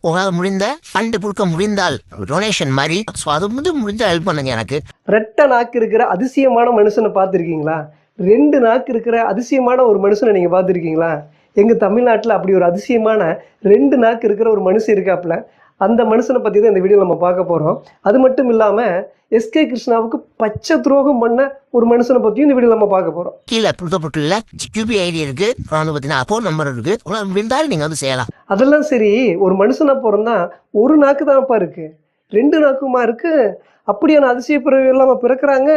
உங்களால் முடிந்த ஃபண்டு கொடுக்க முடிந்தால் டொனேஷன் மாதிரி ஸோ அது முடிஞ்ச ஹெல்ப் பண்ணுங்க எனக்கு. ரெட்டை நாக்கு இருக்கிற அதிசயமான மனுஷனை பார்த்துருக்கீங்களா? 2 நாக்கு இருக்கிற அதிசயமான ஒரு மனுஷனை நீங்கள் பார்த்துருக்கீங்களா? எங்கள் தமிழ்நாட்டில் அப்படி ஒரு அதிசயமான 2 நாக்கு இருக்கிற ஒரு மனுஷன் இருக்காப்புல. அந்த மனுஷனை பற்றி தான் இந்த வீடியோவில் நம்ம பார்க்க போகிறோம். அது மட்டும் இல்லாமல் எஸ்கே கிருஷ்ணாவுக்கு பச்சை துரோகம் பண்ண ஒரு மனுஷனை பற்றியும் இந்த வீடியோவில் நம்ம பார்க்க போகிறோம். கீழே புதுப்பட்டுள்ள யூபி ஐடி இருக்கு, வந்து பார்த்தீங்கன்னா அக்கௌண்ட் நம்பர் இருக்கு, உங்களால் முடிந்தால் நீங்கள் வந்து செய்யலாம். அதெல்லாம் சரி, ஒரு மனுஷனை பிறந்தா ஒரு நாக்கு தான்ப்பா இருக்கு, 2 நாக்குமா இருக்கு? அப்படியான அதிசய பிறவி எல்லாம் பிறக்கிறாங்க.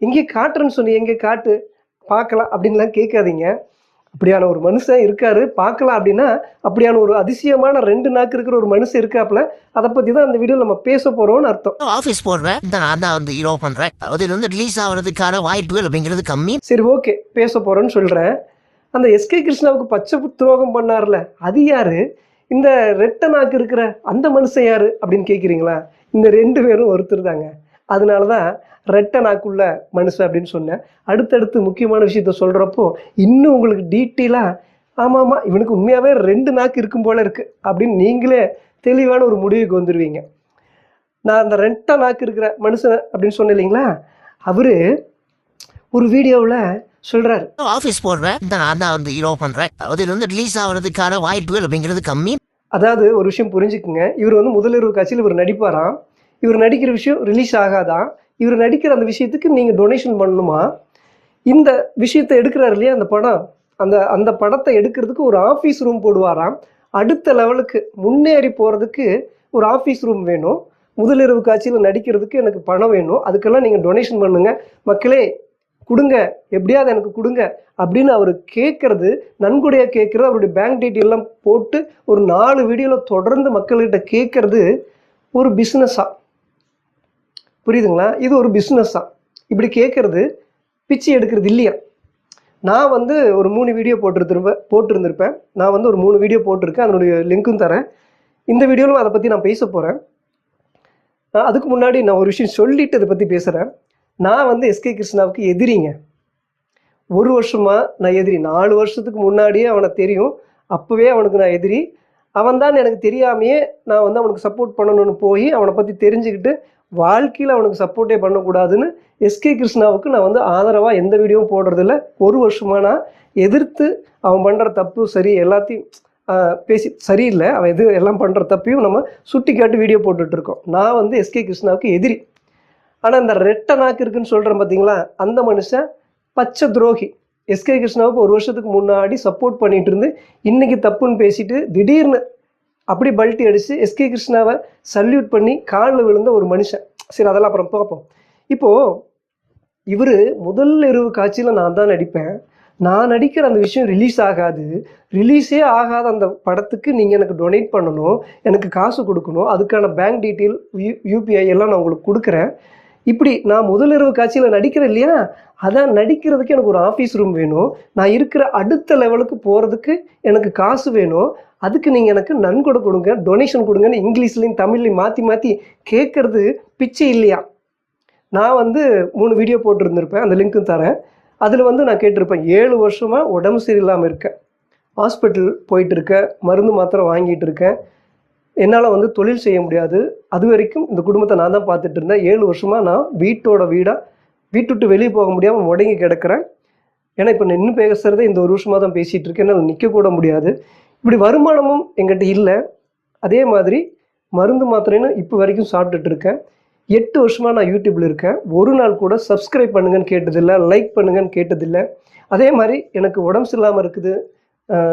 எங்கே காட்டுறேன்னு சொன்னி, எங்கே காட்டு பார்க்கலாம் அப்படின்லாம் கேட்காதீங்க. அப்படியான ஒரு மனுஷன் இருக்காரு, பார்க்கலாம் அப்படின்னா அப்படியான ஒரு அதிசயமான 2 நாக்கு இருக்கிற ஒரு மனுஷன் இருக்காப்புல. அதை பற்றி தான் அந்த வீடியோவில் நம்ம பேச போகிறோம்னு அர்த்தம். ஆஃபீஸ் போடுறேன், நான் தான் வந்து ஹீரோ பண்ணுறேன், அதில் வந்து ரிலீஸ் ஆகிறதுக்கான வாய்ப்புகள் அப்படிங்கிறது கம்மி. சரி, ஓகே, பேச போகிறோன்னு சொல்கிறேன். அந்த எஸ்கே கிருஷ்ணாவுக்கு பச்சை துரோகம் பண்ணார்ல, அது யாரு? இந்த ரெட்டை நாக்கு இருக்கிற அந்த மனுஷன் யாரு அப்படின்னு கேட்குறீங்களா? இந்த 2 பேரும் ஒருத்தர் தாங்க. அதனால தான் ரெட்டை நாக்குள்ள மனுஷன் அப்படின்னு சொன்னேன். அடுத்தடுத்து முக்கியமான விஷயத்த சொல்கிறப்போ இன்னும் உங்களுக்கு டீட்டெயிலாக ஆமாம் இவனுக்கு உண்மையாகவே 2 நாக்கு இருக்கும் போல இருக்குது அப்படின்னு நீங்களே தெளிவான ஒரு முடிவுக்கு வந்துடுவீங்க. நான் அந்த ரெட்டை நாக்கு இருக்கிற மனுஷன் அப்படின்னு சொன்னேன் இல்லைங்களா, அவர் ஒரு வீடியோவில் சொல்கிறாரு, ஆஃபீஸ் போடுறேன், நான் தான் வந்து ஹீரோ பண்ணுறேன், அதில் வந்து ரிலீஸ் ஆகிறதுக்கான வாய்ப்புகள் அப்படிங்கிறது கம்மி. அதாவது ஒரு விஷயம் புரிஞ்சுக்குங்க, இவர் வந்து முதலிரவு காட்சியில் இவர் நடிப்பாராம். இவர் நடிக்கிற விஷயம் ரிலீஸ் ஆகாதான். இவர் நடிக்கிற அந்த விஷயத்துக்கு நீங்கள் டொனேஷன் பண்ணணுமா? இந்த விஷயத்தை எடுக்கிறாரு இல்லையா அந்த படம், அந்த படத்தை எடுக்கிறதுக்கு ஒரு ஆஃபீஸ் ரூம் போடுவாராம். அடுத்த லெவலுக்கு முன்னேறி போகிறதுக்கு ஒரு ஆஃபீஸ் ரூம் வேணும். முதலிரவு காட்சியில் நடிக்கிறதுக்கு எனக்கு பணம் வேணும், அதுக்கெல்லாம் நீங்கள் டொனேஷன் பண்ணுங்க மக்களே, கொடுங்க, எப்படியாவது எனக்கு கொடுங்க அப்படின்னு அவர் கேட்கறது, நன்கொடையாக கேட்குறது, அவருடைய பேங்க் டீட்டெயிலாம் போட்டு ஒரு 4 வீடியோவில் தொடர்ந்து மக்கள்கிட்ட கேட்கறது ஒரு பிஸ்னஸாக. புரியுதுங்களா? இது ஒரு பிஸ்னஸாக. இப்படி கேட்குறது பிச்சை எடுக்கிறது இல்லையா? நான் வந்து ஒரு 3 வீடியோ போட்டிருந்திருப்பேன். நான் வந்து ஒரு 3 வீடியோ போட்டிருக்கேன், அதனுடைய லிங்க்கும் தரேன். இந்த வீடியோவில் அதை பற்றி நான் பேச போகிறேன். அதுக்கு முன்னாடி நான் ஒரு விஷயம் சொல்லிட்டு அதை பற்றி பேசுகிறேன். நான் வந்து எஸ்கே கிருஷ்ணாவுக்கு எதிரிங்க. 1 வருஷமாக நான் எதிரி. 4 வருஷத்துக்கு முன்னாடியே அவனை தெரியும், அப்போவே அவனுக்கு நான் எதிரி. அவன் தான் எனக்கு தெரியாமையே நான் வந்து அவனுக்கு சப்போர்ட் பண்ணணும்னு போய் அவனை பற்றி தெரிஞ்சுக்கிட்டு வாழ்க்கையில் அவனுக்கு சப்போர்ட்டே பண்ணக்கூடாதுன்னு எஸ்கே கிருஷ்ணாவுக்கு நான் வந்து ஆதரவாக எந்த வீடியோவும் போடுறதில்ல. 1 வருஷமாக நான் எதிர்த்து அவன் பண்ணுற தப்பு சரி எல்லாத்தையும் பேசி சரியில்லை, அவன் எல்லாம் பண்ணுற தப்பையும் நம்ம சுட்டி காட்டி வீடியோ போட்டுட்ருக்கோம். நான் வந்து எஸ்கே கிருஷ்ணாவுக்கு எதிரி. ஆனால் இந்த ரெட்டை நாக்கு இருக்குன்னு சொல்கிறேன் பார்த்தீங்களா, அந்த மனுஷன் பச்சை துரோகி. எஸ்கே கிருஷ்ணாவுக்கு 1 வருஷத்துக்கு முன்னாடி சப்போர்ட் பண்ணிகிட்டு இருந்து இன்றைக்கி தப்புன்னு பேசிட்டு திடீர்னு அப்படி பல்ட்டி அடித்து எஸ்கே கிருஷ்ணாவை சல்யூட் பண்ணி காலில் விழுந்த ஒரு மனுஷன். சரி, அதெல்லாம் அப்புறம் பார்ப்போம். இப்போது இவர் முதல் இரவு காட்சியில் நான் தான் நடிப்பேன், நான் நடிக்கிற அந்த விஷயம் ரிலீஸ் ஆகாது, ரிலீஸே ஆகாத அந்த படத்துக்கு நீங்கள் எனக்கு டொனேட் பண்ணணும், எனக்கு காசு கொடுக்கணும், அதுக்கான பேங்க் டீட்டெயில் யூபிஐ எல்லாம் நான் உங்களுக்கு கொடுக்குறேன். இப்படி நான் முதலிரவு காட்சியில் நடிக்கிறேன் இல்லையா, அதான் நடிக்கிறதுக்கு எனக்கு ஒரு ஆஃபீஸ் ரூம் வேணும், நான் இருக்கிற அடுத்த லெவலுக்கு போகிறதுக்கு எனக்கு காசு வேணும், அதுக்கு நீங்கள் எனக்கு நன்கொடை கொடுங்க, டொனேஷன் கொடுங்கன்னு இங்கிலீஷ்லையும் தமிழ்லையும் மாற்றி மாற்றி கேட்குறது பிச்சை இல்லையா? நான் வந்து 3 வீடியோ போட்டிருந்திருப்பேன், அந்த லிங்க்கும் தரேன். அதில் வந்து நான் கேட்டிருப்பேன், 7 வருஷமாக உடம்பு சரியில்லாமல் இருக்கேன், ஹாஸ்பிட்டல் போயிட்டுருக்கேன், மருந்து மாத்திரை வாங்கிட்டு இருக்கேன், என்னால் வந்து தொழில் செய்ய முடியாது, அது வரைக்கும் இந்த குடும்பத்தை நான் தான் பார்த்துட்டு இருந்தேன். 7 வருஷமாக நான் வீட்டு விட்டு வெளியே போக முடியாமல் முடங்கி கிடக்கிறேன். ஏன்னா இப்போ நான் இன்னும் பேசுகிறதே இந்த 1 வருஷமாக தான் பேசிகிட்டு இருக்கேன், என்னால் நிற்கக்கூட முடியாது. இப்படி வருமானமும் எங்கிட்ட இல்லை. அதே மாதிரி மருந்து மாத்திரைன்னு இப்போ வரைக்கும் சாப்பிட்டுட்டு இருக்கேன். 8 வருஷமாக நான் யூடியூப்பில் இருக்கேன். ஒரு நாள் கூட சப்ஸ்கிரைப் பண்ணுங்கன்னு கேட்டதில்லை, லைக் பண்ணுங்கன்னு கேட்டதில்லை. அதே மாதிரி எனக்கு உடம்பு சரியில்லாமல் இருக்குது,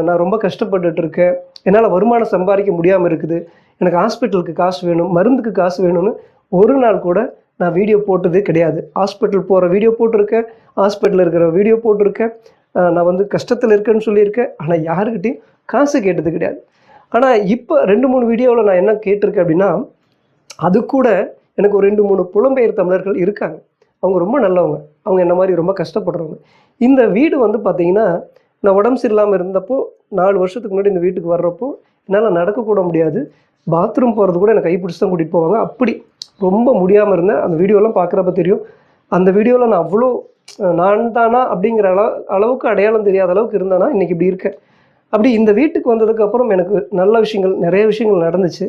நான் ரொம்ப கஷ்டப்பட்டுட்டு இருக்கேன், என்னால் வருமானம் சம்பாதிக்க முடியாமல் இருக்குது, எனக்கு ஹாஸ்பிட்டலுக்கு காசு வேணும், மருந்துக்கு காசு வேணும்னு ஒரு நாள் கூட நான் வீடியோ போட்டதே கிடையாது. ஹாஸ்பிட்டல் போகிற வீடியோ போட்டிருக்கேன், ஹாஸ்பிட்டலில் இருக்கிற வீடியோ போட்டிருக்கேன், நான் வந்து கஷ்டத்தில் இருக்கேன்னு சொல்லியிருக்கேன். ஆனால் யாருக்கிட்டையும் காசு கேட்டது கிடையாது. ஆனால் இப்போ 2-3 வீடியோவில் நான் என்ன கேட்டிருக்கேன் அப்படின்னா, அது கூட எனக்கு ஒரு 2-3 புலம்பெயர் தமிழர்கள் இருக்காங்க, அவங்க ரொம்ப நல்லவங்க, அவங்க என்ன மாதிரி ரொம்ப கஷ்டப்படுறவங்க. இந்த வீடு வந்து பார்த்திங்கன்னா, நான் உடம்பு சரியில்லாமல் இருந்தப்போ 4 வருஷத்துக்கு முன்னாடி இந்த வீட்டுக்கு வர்றப்போ என்னால் நடக்கக்கூட முடியாது, பாத்ரூம் போகிறது கூட எனக்கு கைப்பிடிச்சி தான் கூட்டிகிட்டு போவாங்க, அப்படி ரொம்ப முடியாமல் இருந்தேன். அந்த வீடியோலாம் பார்க்குறப்ப தெரியும். அந்த வீடியோவில் நான் அவ்வளோ நான் தானா அப்படிங்கிற அளவுக்கு அடையாளம் தெரியாத அளவுக்கு இருந்தேன்னா இன்றைக்கி இப்படி இருக்கேன். அப்படி இந்த வீட்டுக்கு வந்ததுக்கப்புறம் எனக்கு நல்ல விஷயங்கள், நிறைய விஷயங்கள் நடந்துச்சு.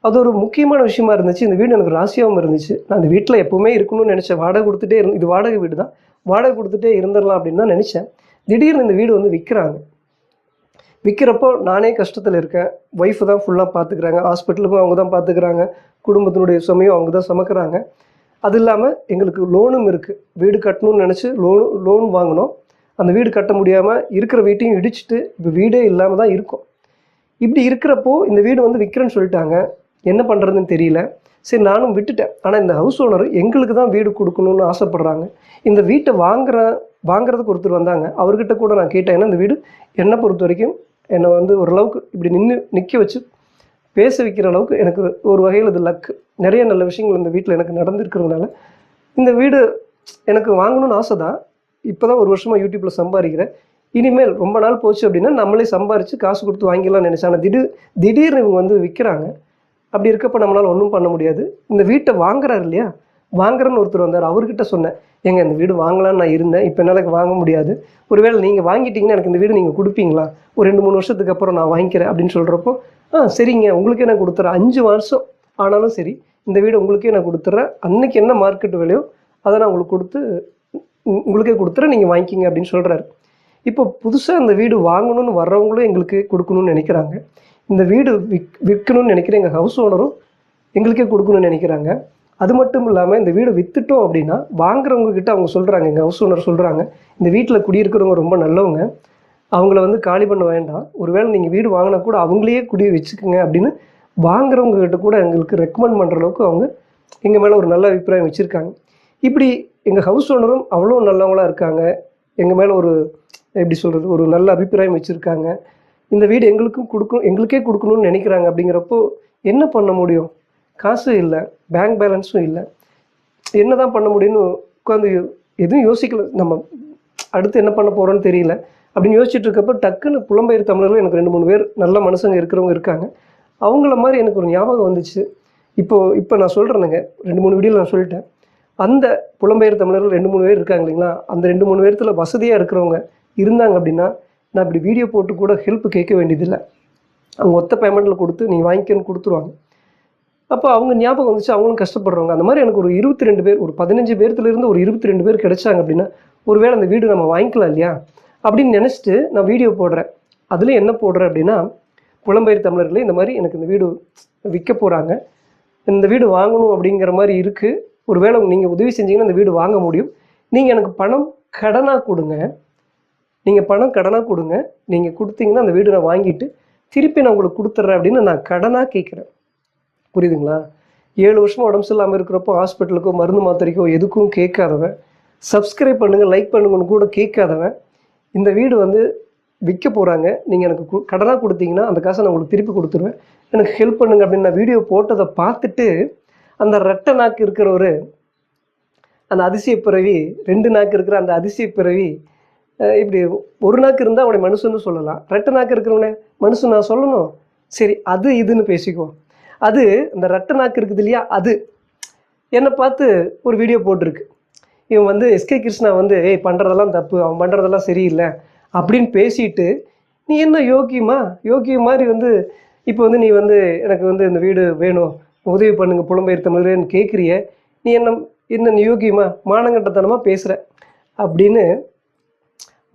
அது ஒரு முக்கியமான விஷயமா இருந்துச்சு. இந்த வீடு எனக்கு ராசியாகவும் இருந்துச்சு. நான் இந்த வீட்டில் எப்போவுமே இருக்கணும்னு நினச்சேன். வாடகை கொடுத்துட்டே இது வாடகை வீடு தான். வாடகை கொடுத்துட்டே இருந்துடலாம் அப்படின்னு தான் நினச்சேன். திடீர்னு இந்த வீடு வந்து விற்கிறாங்க. விற்கிறப்போ நானே கஷ்டத்தில் இருக்கேன். ஒய்ஃபு தான் ஃபுல்லாக பார்த்துக்கிறாங்க. ஹாஸ்பிட்டலுக்கும் அவங்க தான் பார்த்துக்கிறாங்க. குடும்பத்தினுடைய சுமையும் அவங்க தான் சுமக்கிறாங்க. அது இல்லாமல் எங்களுக்கு லோனும் இருக்குது. வீடு கட்டணும்னு நினச்சி லோன் வாங்கினோம். அந்த வீடு கட்ட முடியாமல் இருக்கிற வீட்டையும் இடிச்சிட்டு இப்போ வீடே இல்லாமல் தான் இருக்கும். இப்படி இருக்கிறப்போ இந்த வீடு வந்து விற்கிறேன்னு சொல்லிட்டாங்க. என்ன பண்ணுறதுன்னு தெரியல. சரி நானும் விட்டுட்டேன். ஆனால் இந்த ஹவுஸ் ஓனர் எங்களுக்கு தான் வீடு கொடுக்கணும்னு ஆசைப்பட்றாங்க. இந்த வீட்டை வாங்குறதுக்கு ஒருத்தர் வந்தாங்க. அவர்கிட்ட கூட நான் கேட்டேன். ஏன்னா இந்த வீடு என்னை பொறுத்த வரைக்கும் என்னை வந்து ஓரளவுக்கு இப்படி நிற்க வச்சு பேச வைக்கிற அளவுக்கு எனக்கு ஒரு வகையில் இது லக்கு. நிறைய நல்ல விஷயங்கள் இந்த வீட்டில் எனக்கு நடந்திருக்கிறதுனால இந்த வீடு எனக்கு வாங்கணும்னு ஆசை தான். இப்போ தான் ஒரு வருஷமாக யூடியூப்பில் சம்பாதிக்கிறேன். இனிமேல் ரொம்ப நாள் போச்சு அப்படின்னா நம்மளே சம்பாரித்து காசு கொடுத்து வாங்கிடலாம்னு நினச்சேன். ஆனால் திடீர்னு இவங்க வந்து விற்கிறாங்க. அப்படி இருக்கப்போ நம்மளால் ஒன்றும் பண்ண முடியாது. இந்த வீட்டை வாங்குறாரு இல்லையா, வாங்குறேன்னு ஒருத்தர் வந்தார். அவர்கிட்ட சொன்னேன், ஏங்க இந்த வீடு வாங்கலான்னு நான் இருந்தேன், இப்போ என்னால் வாங்க முடியாது. ஒருவேளை நீங்கள் வாங்கிட்டீங்கன்னா எனக்கு இந்த வீடு நீங்கள் கொடுப்பீங்களா, ஒரு 2-3 வருஷத்துக்கு அப்புறம் நான் வாங்கிக்கிறேன் அப்படின்னு சொல்கிறப்போ, சரிங்க உங்களுக்கே நான் கொடுத்துட்றேன், 5 வருஷம் ஆனாலும் சரி இந்த வீடு உங்களுக்கே நான் கொடுத்துட்றேன், அன்னைக்கு என்ன மார்க்கெட் விலையோ அதை நான் உங்களுக்கே கொடுத்துறேன், நீங்கள் வாங்கிக்கிங்க அப்படின்னு சொல்கிறாரு. இப்போ புதுசாக இந்த வீடு வாங்கணும்னு வர்றவங்களும் எங்களுக்கு கொடுக்கணும்னு நினைக்கிறாங்க. இந்த வீடு விற்கணும்னு நினைக்கிற எங்கள் ஹவுஸ் ஓனரும் எங்களுக்கே கொடுக்கணும்னு நினைக்கிறாங்க. அது மட்டும் இல்லாமல் இந்த வீடு விற்றுட்டோம் அப்படின்னா வாங்குறவங்க கிட்ட அவங்க சொல்கிறாங்க, எங்கள் ஹவுஸ் ஓனர் சொல்கிறாங்க, இந்த வீட்டில் குடியிருக்கிறவங்க ரொம்ப நல்லவங்க, அவங்கள வந்து காலி பண்ண வேண்டாம், ஒருவேளை நீங்கள் வீடு வாங்கினா கூட அவங்களையே குடியை வச்சுக்கோங்க அப்படின்னு வாங்குறவங்க கிட்ட கூட எங்களுக்கு ரெக்கமெண்ட் பண்ணுற அளவுக்கு அவங்க எங்கள் மேலே ஒரு நல்ல அபிப்பிராயம் வச்சுருக்காங்க. இப்படி எங்கள் ஹவுஸ் ஓனரும் அவ்வளோ நல்லவங்களாக இருக்காங்க. எங்கள் மேலே ஒரு எப்படி சொல்கிறது, ஒரு நல்ல அபிப்பிராயம் வச்சுருக்காங்க. இந்த வீடு எங்களுக்கே கொடுக்கணும்னு நினைக்கிறாங்க. அப்படிங்கிறப்போ என்ன பண்ண முடியும்? காசு இல்லை, பேங்க் பேலன்ஸும் இல்லை, என்ன தான் பண்ண முடியும்னு உட்காந்து எதுவும் யோசிக்கல. நம்ம அடுத்து என்ன பண்ண போகிறோன்னு தெரியல அப்படின்னு யோசிச்சுட்டு இருக்கப்போ டக்குன்னு புலம்பெயர் தமிழர்கள் எனக்கு 2-3 பேர் நல்ல மனுஷங்க இருக்கிறவங்க இருக்காங்க. அவங்கள மாதிரி எனக்கு ஒரு ஞாபகம் வந்துச்சு. இப்போ நான் சொல்கிறேனுங்க, 2-3 வீடியோவில் நான் சொல்லிட்டேன். அந்த புலம்பெயர் தமிழர்கள் 2-3 பேர் இருக்காங்க இல்லைங்களா, அந்த 2-3 பேர்த்தில் வசதியாக இருக்கிறவங்க இருந்தாங்க அப்படின்னா நான் இப்படி வீடியோ போட்டு கூட ஹெல்ப் கேட்க வேண்டியதில்லை. அவங்க ஒத்த பேமெண்ட்டில் கொடுத்து நீ வாங்கிக்கன்னு கொடுத்துருவாங்க. அப்போ அவங்க ஞாபகம் வந்துச்சு, அவங்களும் கஷ்டப்படுறவங்க. அந்த மாதிரி எனக்கு ஒரு 22 பேர், ஒரு 15 பேர்த்துலேருந்து ஒரு 22 பேர் கிடைச்சாங்க அப்படின்னா ஒருவேளை அந்த வீடு நம்ம வாங்கிக்கலாம் இல்லையா அப்படின்னு நினச்சிட்டு நான் வீடியோ போடுறேன். அதுலேயும் என்ன போடுறேன் அப்படின்னா, புலம்பெயர் தமிழர்களே இந்த மாதிரி எனக்கு இந்த வீடு விற்க போகிறாங்க, இந்த வீடு வாங்கணும் அப்படிங்கிற மாதிரி இருக்குது, ஒருவேளை நீங்கள் உதவி செஞ்சீங்கன்னா இந்த வீடு வாங்க முடியும், நீங்கள் எனக்கு பணம் கடனாக கொடுங்க, நீங்கள் கொடுத்தீங்கன்னா அந்த வீடு நான் வாங்கிட்டு திருப்பி நான் உங்களுக்கு கொடுத்துட்றேன் அப்படின்னு நான் கடனாக கேட்குறேன். புரியுதுங்களா? 7 வருஷமாக உடம்பு சரியில்லாமல் இருக்கிறப்போ ஹாஸ்பிட்டலுக்கோ மருந்து மாத்திரைக்கோ எதுக்கும் கேட்காதவன், சப்ஸ்கிரைப் பண்ணுங்கள் லைக் பண்ணுங்கன்னு கூட கேட்காதவன் இந்த வீடு வந்து விற்க போகிறாங்க, நீங்கள் எனக்கு கடனாக கொடுத்தீங்கன்னா அந்த காசை நான் உங்களுக்கு திருப்பி கொடுத்துருவேன், எனக்கு ஹெல்ப் பண்ணுங்க அப்படின்னு நான் வீடியோ போட்டதை பார்த்துட்டு அந்த ரெட்டை நாக்கு இருக்கிறவர், அந்த அதிசய பிறவி, 2 நாக்கு இருக்கிற அந்த அதிசய பிறவி, இப்படி ஒரு நாக்கு இருந்தால் அவனை மனுஷன்னு சொல்லலாம், ரெட்டை நாக்கு இருக்கிறவனே மனுஷன் நான் சொல்லணும், சரி அது இதுன்னு பேசிக்குவோம். அது அந்த ரெட்டை நாக்கு இருக்குது இல்லையா, அது என்னை பார்த்து ஒரு வீடியோ போட்டிருக்கு. இவன் வந்து எஸ்கே கிருஷ்ணா வந்து பண்ணுறதெல்லாம் தப்பு, அவன் பண்ணுறதெல்லாம் சரியில்லை அப்படின்னு பேசிட்டு, நீ என்ன யோகி மாதிரி வந்து இப்போ வந்து நீ வந்து எனக்கு வந்து இந்த வீடு வேணும் உதவி பண்ணுங்க புலம்பெயர் தமிழர்னு கேட்குறிய, நீ என்ன யோகியமா மானங்கட்டத்தனமாக பேசுகிற அப்படின்னு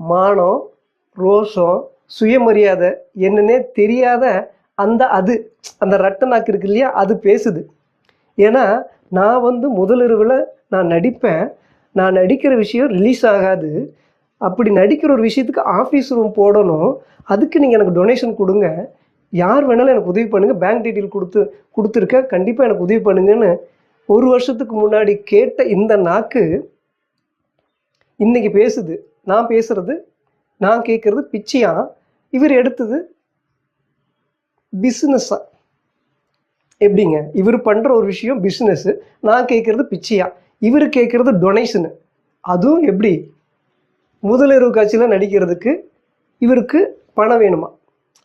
மானம், ரோஷம், சுயமரியாதை என்னன்னே தெரியாத அந்த ரெட்டை நாக்கு இருக்கு இல்லையா, அது பேசுது. ஏன்னா நான் வந்து முதலிரவில் நான் நடிப்பேன், நான் நடிக்கிற விஷயம் ரிலீஸ் ஆகாது, அப்படி நடிக்கிற ஒரு விஷயத்துக்கு ஆஃபீஸ் ரூம் போடணும், அதுக்கு நீங்கள் எனக்கு டொனேஷன் கொடுங்க, யார் வேணாலும் எனக்கு உதவி பண்ணுங்கள், பேங்க் டீட்டெயில் கொடுத்துருக்க, கண்டிப்பாக எனக்கு உதவி பண்ணுங்கன்னு 1 வருஷத்துக்கு முன்னாடி கேட்ட இந்த நாக்கு இன்னைக்கு பேசுது. நான் கேட்குறது பிச்சையா, இவர் எடுத்தது பிஸ்னஸ்ஸா? எப்படிங்க? இவர் பண்ணுற ஒரு விஷயம் பிஸ்னஸ்ஸு, நான் கேட்குறது பிச்சையா, இவர் கேட்குறது டொனேஷனு. அதுவும் எப்படி? முதலிரவு காட்சியில் நடிக்கிறதுக்கு இவருக்கு பணம் வேணுமா,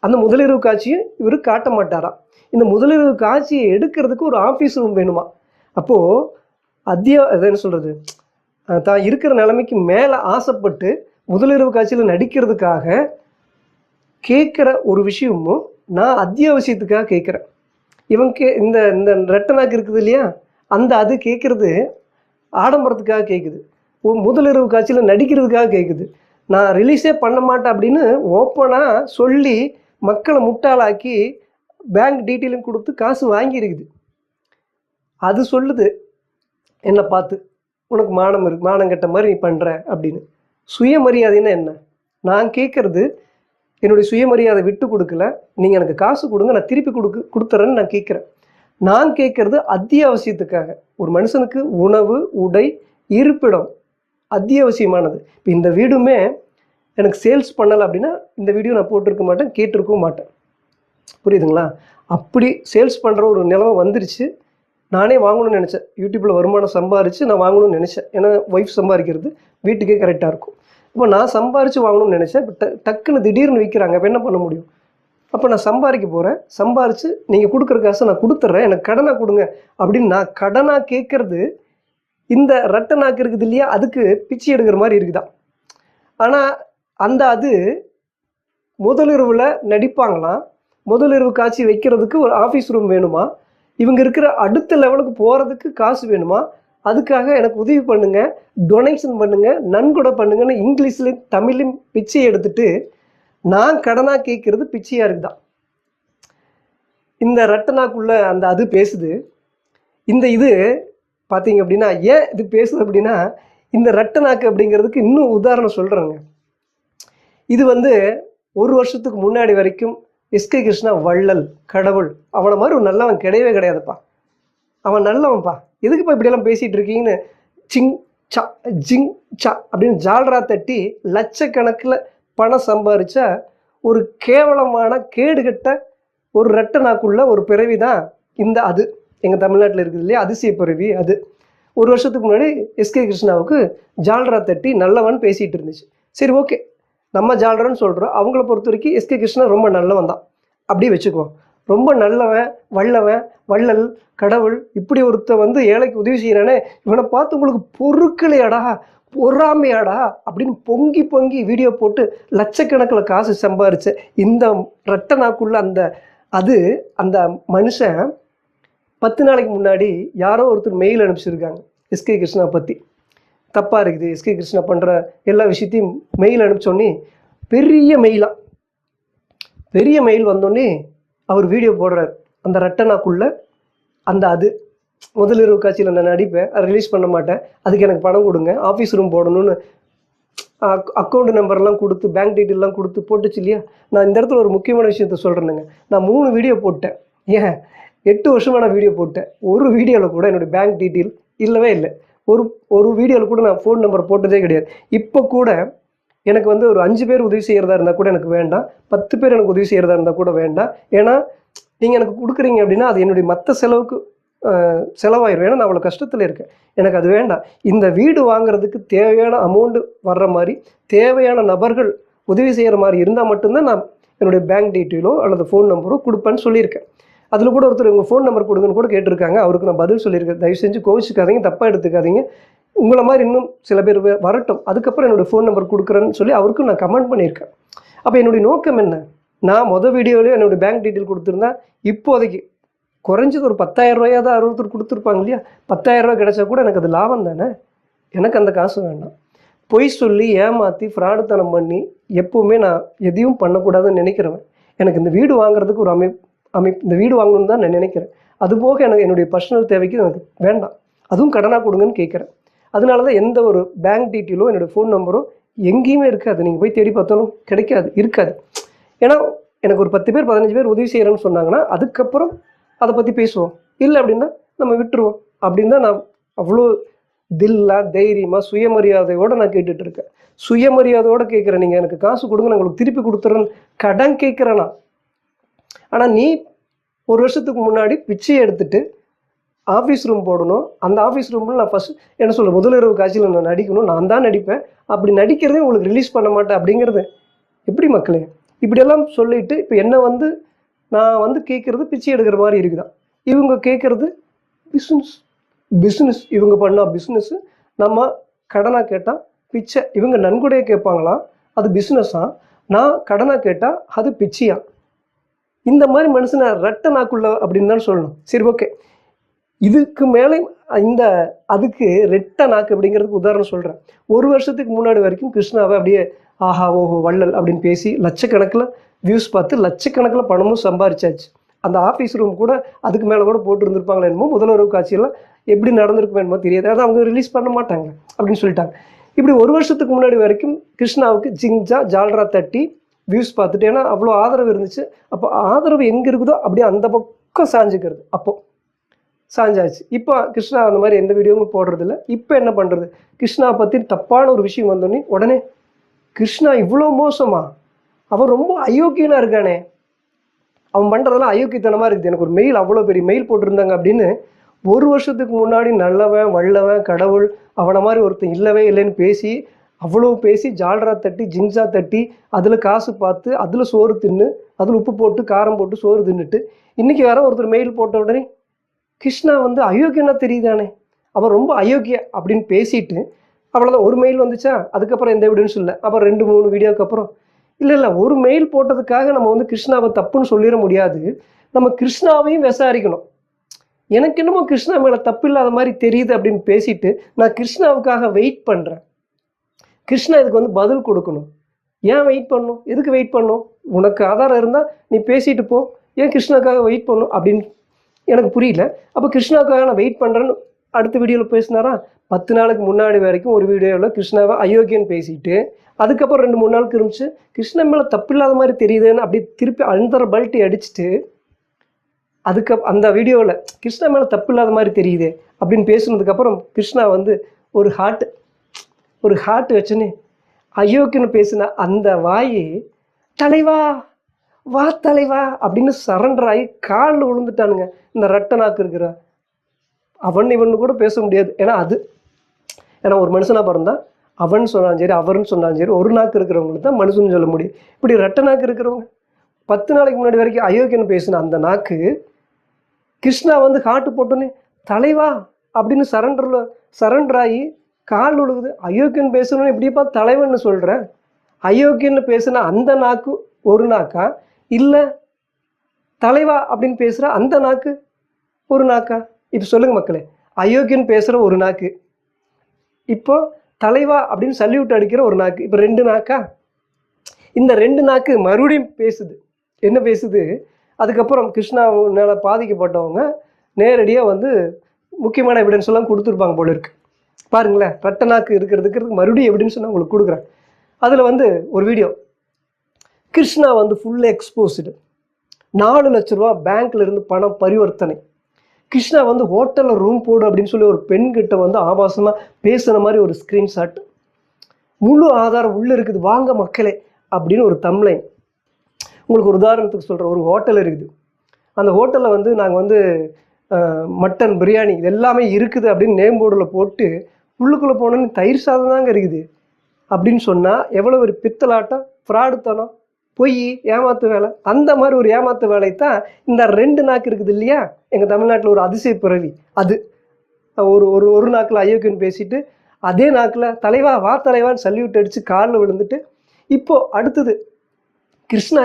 அந்த முதலிரவு காட்சியை இவர் காட்ட மாட்டாராம், இந்த முதலிரவு காட்சியை எடுக்கிறதுக்கு ஒரு ஆஃபீஸ் ரூம் வேணுமா. அப்போது என்ன சொல்கிறது, தான் இருக்கிற நிலைமைக்கு மேலே ஆசைப்பட்டு முதலிரவு காட்சியில் நடிக்கிறதுக்காக கேட்குற ஒரு விஷயமும் நான் அத்தியாவசியத்துக்காக கேட்குறேன். இவன் இந்த இந்த ரெட்டனாக்கு இருக்குது இல்லையா, அந்த அது கேட்குறது ஆடம்பரத்துக்காக கேட்குது. முதலிரவு காட்சியில் நடிக்கிறதுக்காக கேட்குது. நான் ரிலீஸே பண்ண மாட்டேன் அப்படின்னு ஓப்பனாக சொல்லி மக்களை முட்டாளாக்கி பேங்க் டீட்டெயிலும் கொடுத்து காசு வாங்கியிருக்குது. அது சொல்லுது என்னை பார்த்து, உனக்கு மானம் இருக்கு, மானம் கெட்ட மாதிரி நீ பண்ணுற அப்படின்னு. சுயமரியாதைன்னா என்ன? நான் கேட்குறது என்னுடைய சுயமரியாதை விட்டு கொடுக்கல, நீங்கள் எனக்கு காசு கொடுங்க, நான் திருப்பி கொடுத்துறேன்னு நான் கேட்குறேன். நான் கேட்குறது அத்தியாவசியத்துக்காக. ஒரு மனுஷனுக்கு உணவு, உடை, இருப்பிடம் அத்தியாவசியமானது. இப்போ இந்த வீடுமே எனக்கு சேல்ஸ் பண்ணலை அப்படின்னா இந்த வீடியோ நான் போட்டிருக்க மாட்டேன், கேட்டிருக்கவும் மாட்டேன். புரியுதுங்களா? அப்படி சேல்ஸ் பண்ணுற ஒரு நிலைமை வந்துருச்சு. நானே வாங்கணும்னு நினச்சேன். யூடியூப்பில் வருமானம் சம்பாரித்து நான் வாங்கணும்னு நினச்சேன். ஏன்னா ஒய்ஃப் சம்பாதிக்கிறது வீட்டுக்கே கரெக்டாக இருக்கும். இப்போ நான் சம்பாரித்து வாங்கணும்னு நினச்சேன். இப்போ டக்குன்னு திடீர்னு விற்கிறாங்க. அப்போ என்ன பண்ண முடியும்? அப்போ நான் சம்பாதிக்க போகிறேன். சம்பாரித்து நீங்கள் கொடுக்குற காசை நான் கொடுத்துட்றேன், எனக்கு கடனாக கொடுங்க அப்படின்னு நான் கடனாக கேட்குறது இந்த ரெட்டனாக்கு இருக்குது இல்லையா, அதுக்கு பிச்சை எடுக்கிற மாதிரி இருக்குதான். ஆனால் அந்த அது முதலிரவில் நடிப்பாங்களாம். முதலிரவு காட்சி வைக்கிறதுக்கு ஒரு ஆஃபீஸ் ரூம் வேணுமா, இவங்க இருக்கிற அடுத்த லெவலுக்கு போகிறதுக்கு காசு வேணுமா, அதுக்காக எனக்கு உதவி பண்ணுங்க, டொனேஷன் பண்ணுங்க, நன்கொடை பண்ணுங்கன்னு இங்கிலீஷ்லையும் தமிழ்லையும் பிச்சை எடுத்துட்டு நான் கடனாக கேட்குறது பிச்சையாக இருக்குதான். இந்த ரெட்டனாக்குள்ள அந்த அது பேசுது. இந்த இது பார்த்தீங்க அப்படின்னா ஏன் இது பேசுது அப்படின்னா, இந்த ரெட்டனாக்கு அப்படிங்கிறதுக்கு இன்னும் உதாரணம் சொல்கிறேங்க. இது ஒரு வருஷத்துக்கு முன்னாடி வரைக்கும் எஸ்கே கிருஷ்ணா வள்ளல், கடவுள், அவனை மாதிரி ஒரு நல்லவன் கிடையவே கிடையாதுப்பா. அவன் நல்லவன்ப்பா, எதுக்குப்பா இப்படியெல்லாம் பேசிகிட்டு இருக்கீங்கன்னு சிங் சா ஜிங் சா அப்படின்னு ஜால்ரா தட்டி லட்சக்கணக்கில் பணம் சம்பாதிச்சா ஒரு கேவலமான கேடுகட்ட ஒரு ரெட்டனாக்குள்ள ஒரு பிறவி தான் இந்த அது. எங்கள் தமிழ்நாட்டில் இருக்குது இல்லையா, அதிசய பிறவி அது. ஒரு வருஷத்துக்கு முன்னாடி எஸ்கே கிருஷ்ணாவுக்கு ஜால்ரா தட்டி நல்லவன் பேசிகிட்டு இருந்துச்சு. சரி, ஓகே, நம்ம ஜால்ரன்னு சொல்கிறோம். அவங்கள பொறுத்த வரைக்கும் எஸ்கே கிருஷ்ணா ரொம்ப நல்லவன் தான், அப்படியே வச்சுக்குவோம். ரொம்ப நல்லவன், வல்லவன், வள்ளல், கடவுள், இப்படி ஒருத்த ஏழைக்கு உதவி செய்கிறானே, இவனை பார்த்து உங்களுக்கு பொறுக்கலையாடா, பொறாமையாடா அப்படின்னு பொங்கி பொங்கி வீடியோ போட்டு லட்சக்கணக்கில் காசு சம்பாரிச்ச இந்த ரெட்டனாக்குள்ள அந்த மனுஷன் 10 நாளைக்கு முன்னாடி யாரோ ஒருத்தர் மெயில் அனுப்பிச்சிருக்காங்க எஸ்கே கிருஷ்ணா பற்றி. தப்பாக இருக்குது, எஸ்கே கிருஷ்ணா பண்ணுற எல்லா விஷயத்தையும் மெயில் அனுப்பிச்சோன்னே பெரிய மெயில் வந்தோடனே அவர் வீடியோ போடுறார். அந்த ரெட்டனாக்குள்ள அந்த அது முதலிரவு காட்சியில் நான் நடிப்பேன், அதை ரிலீஸ் பண்ண மாட்டேன், அதுக்கு எனக்கு பணம் கொடுங்க, ஆஃபீஸ் ரூம் போடணும்னு அக்கௌண்ட் நம்பர்லாம் கொடுத்து பேங்க் டீட்டெயிலாம் கொடுத்து போட்டுச்சு இல்லையா. நான் இந்த இடத்துல ஒரு முக்கியமான விஷயத்த சொல்கிறேனுங்க. நான் 3 வீடியோ போட்டேன். 8 வருஷமாக நான் வீடியோ போட்டேன். ஒரு வீடியோவில் கூட என்னுடைய பேங்க் டீட்டெயில் இல்லவே இல்லை. ஒரு வீடியோவில் கூட நான் ஃபோன் நம்பர் போட்டதே கிடையாது. இப்போ கூட எனக்கு ஒரு 5 பேர் உதவி செய்கிறதா இருந்தால் கூட எனக்கு வேண்டாம், 10 பேர் எனக்கு உதவி செய்கிறதா இருந்தால் கூட வேண்டாம். ஏன்னா நீங்கள் எனக்கு கொடுக்குறீங்க அப்படின்னா அது என்னுடைய மற்ற செலவுக்கு செலவாயிரும். ஏன்னா நான் அவ்வளோ கஷ்டத்தில் இருக்கேன், எனக்கு அது வேண்டாம். இந்த வீடு வாங்குறதுக்கு தேவையான அமௌண்ட்டு வர்ற மாதிரி, தேவையான நபர்கள் உதவி செய்கிற மாதிரி இருந்தால் மட்டும்தான் நான் என்னுடைய பேங்க் டீட்டெயிலோ அல்லது ஃபோன் நம்பரோ கொடுப்பேன்னு சொல்லியிருக்கேன். அதில் கூட ஒருத்தர் உங்கள் ஃபோன் நம்பர் கொடுங்கன்னு கூட கேட்டிருக்காங்க. அவருக்கு நான் பதில் சொல்லியிருக்கேன். தயவு செஞ்சு கோவிச்சுக்காதீங்க, தப்பாக எடுத்துக்காதீங்க. உங்களை மாதிரி இன்னும் சில பேர் வரட்டும், அதுக்கப்புறம் என்னுடைய ஃபோன் நம்பர் கொடுக்குறேன்னு சொல்லி அவருக்கும் நான் கமெண்ட் பண்ணியிருக்கேன். அப்போ என்னுடைய நோக்கம் என்ன? நான் வீடியோலேயே என்னுடைய பேங்க் டீட்டெயில் கொடுத்துருந்தா இப்போதைக்கு குறைஞ்சது ஒரு 10,000 ரூபாயாவது ஒருத்தர் கொடுத்துருப்பாங்க இல்லையா. 10,000 ரூபா கிடைச்சா கூட எனக்கு அது லாபம் தானே. எனக்கு அந்த காசு வேண்டாம். பொய் சொல்லி ஏமாற்றி ஃப்ராடுத்தனம் பண்ணி எப்போவுமே நான் எதையும் பண்ணக்கூடாதுன்னு நினைக்கிறவன். எனக்கு இந்த வீடு வாங்குறதுக்கு ஒரு இந்த வீடு வாங்கணும்னு தான் நான் நினைக்கிறேன். அதுபோக எனக்கு என்னுடைய பர்சனல் தேவைக்கு எனக்கு வேண்டாம், அதுவும் கடனாக கொடுங்கன்னு கேட்குறேன். அதனால தான் எந்த ஒரு பேங்க் டீட்டெயிலோ என்னுடைய ஃபோன் நம்பரோ எங்கேயுமே இருக்காது. நீங்கள் போய் தேடி பார்த்தாலும் இருக்காது. ஏன்னா எனக்கு ஒரு 10 பேர் 15 பேர் உதவி செய்கிறேன்னு சொன்னாங்கன்னா அதுக்கப்புறம் அதை பற்றி பேசுவோம். இல்லை அப்படின்னா நம்ம விட்டுருவோம். அப்படின்னு தான் நான் அவ்வளோ தைரியமாக சுயமரியாதையோடு நான் கேட்டுட்ருக்கேன். சுயமரியாதையோடு கேட்குறேன். நீங்கள் எனக்கு காசு கொடுங்க, நான் உங்களுக்கு திருப்பி கொடுத்துறேன்னு கடன் கேட்குறேன்னா. ஆனால் நீ ஒரு வருஷத்துக்கு முன்னாடி பிச்சை எடுத்துட்டு ஆஃபீஸ் ரூம் போடணும், அந்த ஆஃபீஸ் ரூமில் நான் ஃபஸ்ட் என்ன சொல்கிறேன், முதலிரவு காட்சியில் நான் நடிக்கணும், நான் தான் நடிப்பேன், அப்படி நடிக்கிறதே உங்களுக்கு ரிலீஸ் பண்ண மாட்டேன் அப்படிங்கிறது எப்படி மக்களே? இப்படியெல்லாம் சொல்லிவிட்டு இப்போ என்ன நான் கேட்குறது பிச்சை எடுக்கிற மாதிரி இருக்குதான். இவங்க கேட்குறது பிஸ்னஸ் இவங்க பண்ணால் பிஸ்னஸ்ஸு, நம்ம கடனாக கேட்டால் பிச்சை. இவங்க நன்கொடையை கேட்பாங்களாம், அது பிஸ்னஸ்ஸாக. நான் கடனாக கேட்டால் அது பிச்சியா. இந்த மாதிரி மனுஷனை ரெட்டை நாக்குள்ள அப்படின்னு தான் சொல்லணும். சரி, ஓகே. இதுக்கு மேலே இந்த அதுக்கு ரெட்டை நாக்கு அப்படிங்கிறதுக்கு உதாரணம் சொல்கிறேன். 1 வருஷத்துக்கு முன்னாடி வரைக்கும் கிருஷ்ணாவை அப்படியே ஆஹா ஓஹோ வள்ளல் அப்படின்னு பேசி லட்சக்கணக்கில் வியூஸ் பார்த்து லட்சக்கணக்கில் பணமும் சம்பாரிச்சாச்சு. அந்த ஆஃபீஸ் ரூம் கூட அதுக்கு மேலே கூட போட்டுருந்துருப்பாங்களே என்னமோ, முதலுறவு காட்சியெல்லாம் எப்படி நடந்திருக்கும் என்னமோ தெரியாது. அதை அவங்க ரிலீஸ் பண்ண மாட்டாங்க அப்படின்னு சொல்லிட்டாங்க. இப்படி 1 வருஷத்துக்கு முன்னாடி வரைக்கும் கிருஷ்ணாவுக்கு ஜிங்ஜா ஜால்ரா தட்டி வியூஸ் பார்த்துட்டு, ஏன்னா அவ்வளோ ஆதரவு இருந்துச்சு. அப்போ ஆதரவு எங்கே இருக்குதோ அப்படியே அந்த பக்கம் சாஞ்சிக்கிறது. அப்போது சாஞ்சாச்சு. இப்போ கிருஷ்ணா அந்த மாதிரி எந்த வீடியோவும் போடுறதில்ல. இப்போ என்ன பண்ணுறது, கிருஷ்ணா பற்றி தப்பான ஒரு விஷயம் வந்தோடனே உடனே கிருஷ்ணா இவ்வளோ மோசமா, அவன் ரொம்ப அயோக்கியனாக இருக்கானே, அவன் பண்ணுறதெல்லாம் அயோக்கியத்தனமாக இருக்குது, எனக்கு ஒரு மெயில் அவ்வளோ பெரிய மெயில் போட்டிருந்தாங்க அப்படின்னு 1 வருஷத்துக்கு முன்னாடி நல்லவன் வல்லவன் கடவுள் அவனை மாதிரி ஒருத்தன் இல்லவே இல்லைன்னு பேசி அவ்வளோ பேசி ஜால்ரா தட்டி ஜிங்ஸா தட்டி அதில் காசு பார்த்து அதில் சோறு தின்னு அதில் உப்பு போட்டு காரம் போட்டு சோறு தின்னுட்டு இன்றைக்கி வேற ஒருத்தர் மெயில் போட்ட உடனே கிருஷ்ணா வந்து அயோக்கியனா தெரியுதானே, அவன் ரொம்ப அயோக்கிய அப்படின்னு பேசிட்டு அவ்வளோதான். ஒரு மெயில் வந்துச்சா, அதுக்கப்புறம் எந்த எவிடன்ஸ் இல்லை. அப்புறம் 2-3 வீடியோக்கு அப்புறம் இல்லை ஒரு மெயில் போட்டதுக்காக நம்ம வந்து கிருஷ்ணாவை தப்புன்னு சொல்லிட முடியாது. நம்ம கிருஷ்ணாவையும் விசாரிக்கணும். எனக்கு என்னமோ கிருஷ்ணா மேலே தப்பு இல்லாத மாதிரி தெரியுது அப்படின்னு பேசிட்டு நான் கிருஷ்ணாவுக்காக வெயிட் பண்ணுறேன். கிருஷ்ணா இதுக்கு வந்து பதில் கொடுக்கணும். ஏன் வெயிட் பண்ணணும், எதுக்கு வெயிட் பண்ணணும், உனக்கு ஆதாரம் இருந்தால் நீ பேசிட்டு போ, ஏன் கிருஷ்ணாவுக்காக வெயிட் பண்ணணும் அப்படின்னு எனக்கு புரியல. அப்போ கிருஷ்ணாவுக்காக நான் வெயிட் பண்ணுறேன்னு அடுத்த வீடியோவில் பேசினாரா. 10 நாளுக்கு முன்னாடி வரைக்கும் ஒரு வீடியோவில் கிருஷ்ணாவை அயோக்கியன்னு பேசிட்டு அதுக்கப்புறம் 2-3 நாளுக்கு இருந்துச்சு கிருஷ்ணா மேலே தப்பு இல்லாத மாதிரி தெரியுதுன்னு அப்படி திருப்பி அந்த பல்ட்டி அடிச்சுட்டு அந்த வீடியோவில் கிருஷ்ணா மேலே தப்பு இல்லாத மாதிரி தெரியுது அப்படின்னு பேசுனதுக்கப்புறம் கிருஷ்ணா வந்து ஒரு ஹார்ட் வச்சுன்னு அயோக்கியன்னு பேசின அந்த வாய் தலைவா வா தலைவா அப்படின்னு சரண்டர் ஆகி காலில் விழுந்துட்டானுங்க. இந்த ரெட்டை நாக்கு இருக்கிற அவன் இவன்னு கூட பேச முடியாது. ஏன்னா ஒரு மனுஷனாக பிறந்தா அவன் சொன்னாலும் சரி அவர்னு சொன்னாலும் சரி ஒரு நாக்கு இருக்கிறவங்களுக்கு தான் மனுஷன்னு சொல்ல முடியும். இப்படி ரெட்டை நாக்கு இருக்கிறவங்க 10 நாளைக்கு முன்னாடி வரைக்கும் அயோக்கியன்னு பேசின அந்த நாக்கு கிருஷ்ணா வந்து காட்டு போட்டோன்னே தலைவா அப்படின்னு சரண்டர் ஆகி கால் விழுகுது. அயோக்கியன்னு பேசணும்னு எப்படிப்பா தலைவன்னு சொல்கிறேன், அயோக்கியன்னு பேசுனா அந்த நாக்கு ஒரு நாக்கா, இல்லை தலைவா அப்படின்னு பேசுகிற அந்த நாக்கு ஒரு நாக்கா? இப்போ சொல்லுங்க மக்களே, அயோக்கியன்னு பேசுகிற ஒரு நாக்கு, இப்போ தலைவா அப்படின்னு சல்யூட் அடிக்கிற ஒரு நாக்கு, இப்போ 2 நாக்கா? இந்த 2 நாக்கு மறுபடியும் பேசுது. என்ன பேசுது? அதுக்கப்புறம் கிருஷ்ணாவால் பாதிக்கப்பட்டவங்க நேரடியாக வந்து முக்கியமான எவிடன்ஸ் எல்லாம் கொடுத்துருப்பாங்க போல இருக்கு. பாருங்களேன், ரெட்டை நாக்கு இருக்கிறதுக்கு மறுபடியும் எவிடன்ஸ் நான் உங்களுக்கு கொடுக்குறேன். அதில் வந்து ஒரு வீடியோ கிருஷ்ணா வந்து ஃபுல் எக்ஸ்போஸ்டு, 4 லட்ச ரூபா பேங்க்ல இருந்து பணம் பரிவர்த்தனை, கிருஷ்ணா வந்து ஹோட்டலில் ரூம் போடு அப்படின்னு சொல்லி ஒரு பெண்கிட்ட வந்து ஆபாசமாக பேசுன மாதிரி ஒரு ஸ்க்ரீன்ஷாட், முழு ஆதாரம் உள்ளே இருக்குது வாங்க மக்களே அப்படின்னு ஒரு தம்ப்லைன். உங்களுக்கு ஒரு உதாரணத்துக்கு சொல்கிறேன். ஒரு ஹோட்டல் இருக்குது, அந்த ஹோட்டலில் வந்து நாங்கள் வந்து மட்டன் பிரியாணி இது எல்லாமே இருக்குது அப்படின்னு நேம் போர்டில் போட்டு உள்ளுக்குள்ளே போனோன்னு தயிர் சாதம் தாங்க இருக்குது அப்படின்னு சொன்னால் எவ்வளோ ஒரு பித்தலாட்டம், ஃப்ராடுத்தனம், பொய், ஏமாத்து வேலை. அந்த மாதிரி ஒரு ஏமாத்து வேலை தான் இந்த 2 நாக்கு இருக்குது இல்லையா, எங்கள் தமிழ்நாட்டில் ஒரு அதிசய பிறவி. அது ஒரு நாக்கில் அயோக்கியன்னு பேசிட்டு அதே நாக்கில் தலைவா வா தலைவான்னு சல்யூட் அடித்து காலில் விழுந்துட்டு இப்போது அடுத்தது கிருஷ்ணா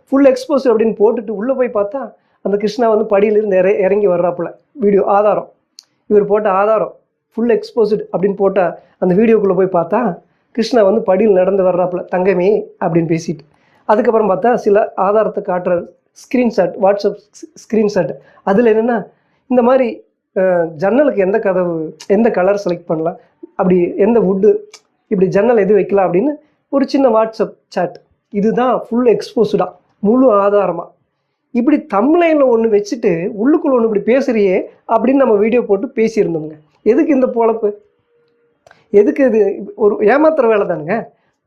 ஃபுல் எக்ஸ்போஸ் அப்படின்னு போட்டுட்டு உள்ளே போய் பார்த்தா அந்த கிருஷ்ணா வந்து படியிலிருந்து இறங்கி வர்றாப்புல வீடியோ ஆதாரம், இவர் போட்ட ஆதாரம் ஃபுல் எக்ஸ்போஸ்டு அப்படின்னு போட்ட அந்த வீடியோக்குள்ளே போய் பார்த்தா கிருஷ்ணா வந்து படியில் நடந்து வர்றாப்புல தங்கமே அப்படின்னு பேசிட்டு. அதுக்கப்புறம் பார்த்தா சில ஆதாரத்தை காட்டுற ஸ்க்ரீன்ஷாட், வாட்ஸ்அப் ஸ்க்ரீன்ஷாட். அதில் என்னென்னா இந்த மாதிரி ஜன்னலுக்கு எந்த கலர் செலக்ட் பண்ணலாம், அப்படி எந்த வுட்டு, இப்படி ஜன்னல் எது வைக்கலாம் அப்படின்னு ஒரு சின்ன வாட்ஸ்அப் சாட். இதுதான் ஃபுல் எக்ஸ்போஸ்டாக முழு ஆதாரமாக. இப்படி தம்ப்லைனில் ஒன்று வச்சுட்டு உள்ளுக்குள்ள ஒன்று இப்படி பேசுகிறியே அப்படின்னு நம்ம வீடியோ போட்டு பேசியிருந்தோங்க. எதுக்கு இந்த பொழப்பு, எதுக்கு? இது ஒரு ஏமாத்துற வேலை தானுங்க.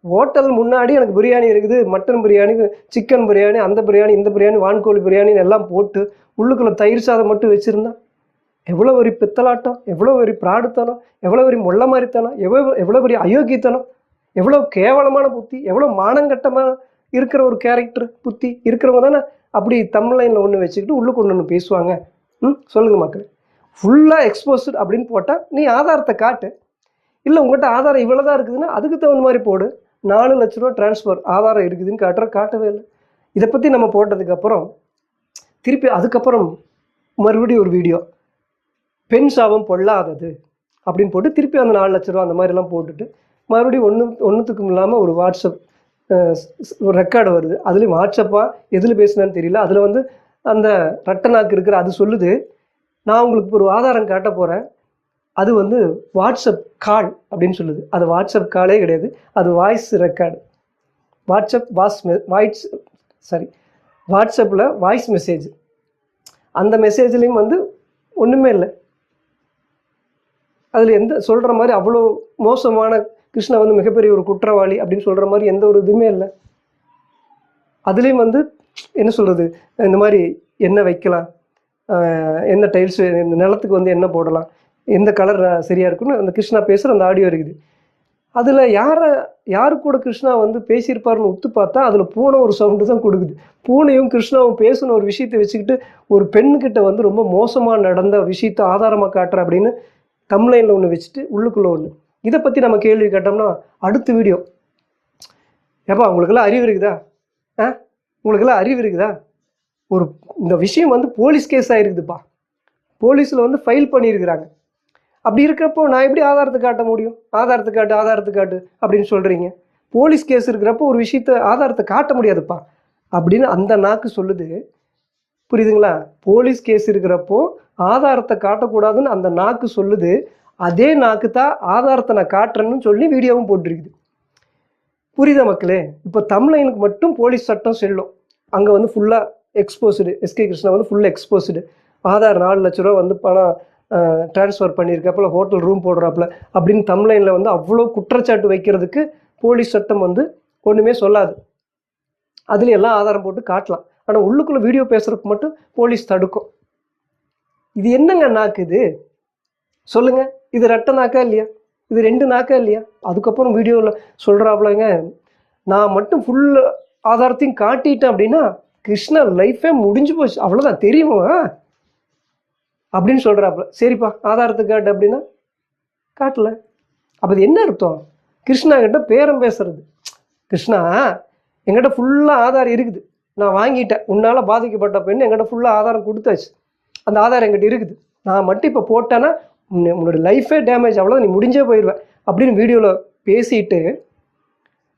ஹோட்டல் முன்னாடி எனக்கு பிரியாணி இருக்குது, மட்டன் பிரியாணி, சிக்கன் பிரியாணி, அந்த பிரியாணி, இந்த பிரியாணி, வான்கோழி பிரியாணின்னு எல்லாம் போட்டு உள்ளுக்குள்ளே தயிர் சாதம் மட்டும் வச்சுருந்தா எவ்வளோ ஒரு பித்தலாட்டம், எவ்வளோ ஒரு பிராடுத்தனம், எவ்வளோ ஒரு மொள்ள மாதிரித்தனம், எவ்வளோ பெரிய அயோக்கியத்தனம், எவ்வளோ கேவலமான புத்தி, எவ்வளோ மானங்கட்டமாக இருக்கிற ஒரு கேரக்டர் புத்தி இருக்கிறவங்க தானே அப்படி தம்ப்லைனில் ஒன்று வச்சுக்கிட்டு உள்ளுக்கு ஒன்று பேசுவாங்க. சொல்லுங்கள் மக்கள். ஃபுல்லாக எக்ஸ்போஸ்டு அப்படின்னு போட்டால் நீ ஆதாரத்தை காட்டு. இல்லை உங்கள்கிட்ட ஆதாரம் இவ்வளோ தான் இருக்குதுன்னா அதுக்கு தகுந்த மாதிரி போடு. 4,00,000 டிரான்ஸ்ஃபர் ஆதாரம் இருக்குதுன்னு காட்டவே இல்லை. இதை பற்றி நம்ம போட்டதுக்கப்புறம் திருப்பி அதுக்கப்புறம் மறுபடியும் ஒரு வீடியோ, பெண் சாபம் பொல்லாதது அப்படின்னு போட்டு திருப்பி அந்த 4,00,000 அந்த மாதிரிலாம் போட்டுட்டு மறுபடியும் ஒன்றுத்துக்கும் இல்லாமல் ஒரு வாட்ஸ்அப் ஒரு ரெக்கார்டு வருது. அதுலேயும் வாட்ஸ்அப்பாக எதில் பேசுனான்னு தெரியல. அதில் வந்து அந்த ரட்டனாக்கு இருக்கிற அது சொல்லுது, நான் உங்களுக்கு ஒரு ஆதாரம் காட்ட போகிறேன், அது வந்து வாட்ஸ்அப் கால் அப்படின்னு சொல்லுது. அது வாட்ஸ்அப் காலே கிடையாது, அது வாய்ஸ் ரெக்கார்டு. வாட்ஸ்அப்பில் வாய்ஸ் மெசேஜ். அந்த மெசேஜ்லேயும் வந்து ஒன்றுமே இல்லை. அதில் எந்த சொல்கிற மாதிரி அவ்வளோ மோசமான கிருஷ்ணா வந்து மிகப்பெரிய ஒரு குற்றவாளி அப்படின்னு சொல்கிற மாதிரி எந்த ஒரு இதுவுமே இல்லை. அதுலேயும் வந்து என்ன சொல்கிறது, இந்த மாதிரி என்ன வைக்கலாம், என்ன டைல்ஸ், இந்த நிலத்துக்கு வந்து என்ன போடலாம், எந்த கலர் சரியாக இருக்குன்னு அந்த கிருஷ்ணா பேசுகிற அந்த ஆடியோ இருக்குது. அதில் யாரு கூட கிருஷ்ணா வந்து பேசியிருப்பாருன்னு ஒத்து பார்த்தா அதில் பூனை ஒரு சவுண்டு தான் கொடுக்குது. பூனையும் கிருஷ்ணாவும் பேசின ஒரு விஷயத்தை வச்சுக்கிட்டு ஒரு பெண்ணுக்கிட்ட வந்து ரொம்ப மோசமாக நடந்த விஷயத்தை ஆதாரமாக காட்டுற அப்படின்னு தம்ப்லைனில் ஒன்று வச்சுட்டு உள்ளுக்குள்ளே ஒன்று. இதை பற்றி நம்ம கேள்வி கேட்டோம்னா அடுத்த வீடியோ, ஏப்பா உங்களுக்கெல்லாம் அறிவு இருக்குதா, உங்களுக்கெல்லாம் அறிவு இருக்குதா, ஒரு இந்த விஷயம் வந்து போலீஸ் கேஸ் ஆகிருக்குதுப்பா, போலீஸில் வந்து ஃபைல் பண்ணியிருக்கிறாங்க, அப்படி இருக்கிறப்போ நான் எப்படி ஆதாரத்தை காட்ட முடியும், ஆதாரத்தை காட்டு அப்படின்னு சொல்கிறீங்க, போலீஸ் கேஸ் இருக்கிறப்போ ஒரு விஷயத்தை ஆதாரத்தை காட்ட முடியாதுப்பா அப்படின்னு அந்த நாக்கு சொல்லுது. புரியுதுங்களா? போலீஸ் கேஸ் இருக்கிறப்போ ஆதாரத்தை காட்டக்கூடாதுன்னு அந்த நாக்கு சொல்லுது. அதே நாக்கு தான் ஆதாரத்தை நான் காட்டுறேன்னு சொல்லி வீடியோவும் போட்டிருக்குது. புரியுதா மக்களே? இப்போ தம்ப்லைனுக்கு மட்டும் போலீஸ் சட்டம் செல்லும். அங்கே வந்து ஃபுல்லாக எக்ஸ்போஸ்டு, எஸ்கே கிருஷ்ணா வந்து ஃபுல்லாக எக்ஸ்போஸ்டு, ஆதார் 4,00,000 வந்து பணம் ட்ரான்ஸ்ஃபர் பண்ணியிருக்காப்புல, ஹோட்டல் ரூம் போடுறாப்புல அப்படின்னு தம்ப்லைனில் வந்து அவ்வளோ குற்றச்சாட்டு வைக்கிறதுக்கு போலீஸ் சட்டம் வந்து ஒன்றுமே சொல்லாது. அதுல எல்லாம் ஆதாரம் போட்டு காட்டலாம். ஆனால் உள்ளுக்குள்ளே வீடியோ பேசுறதுக்கு மட்டும் போலீஸ் தடுக்கும். இது என்னங்க நாக்கு இது சொல்லுங்க? இது ரெட்டை நாக்கா இல்லையா? இது 2 நாக்கா இல்லையா? அதுக்கப்புறம் வீடியோவில் சொல்கிறாப்புலங்க, நான் மட்டும் ஃபுல் ஆதாரத்தையும் காட்டிட்டேன் அப்படின்னா கிருஷ்ணா லைஃபே முடிஞ்சு போச்சு, அவ்வளோதான், தெரியுமா அப்படின்னு சொல்கிறாப்புல. சரிப்பா ஆதாரத்தை காட்டு அப்படின்னா காட்டல. அப்போ அது என்ன அர்த்தம்? கிருஷ்ணா கிட்ட பேரம் பேசுறது. கிருஷ்ணா என்கிட்ட ஃபுல்லாக ஆதாரம் இருக்குது, நான் வாங்கிட்டேன், உன்னால் பாதிக்கப்பட்ட பெண் என்கிட்ட ஃபுல்லாக ஆதாரம் கொடுத்தாச்சு, அந்த ஆதாரம் என்கிட்ட இருக்குது, நான் மட்டும் இப்போ போட்டேன்னா உன்னோட லைஃபே டேமேஜ், அவ்வளோ நீ முடிஞ்சே போயிடுவேன் அப்படின்னு வீடியோவில் பேசிட்டு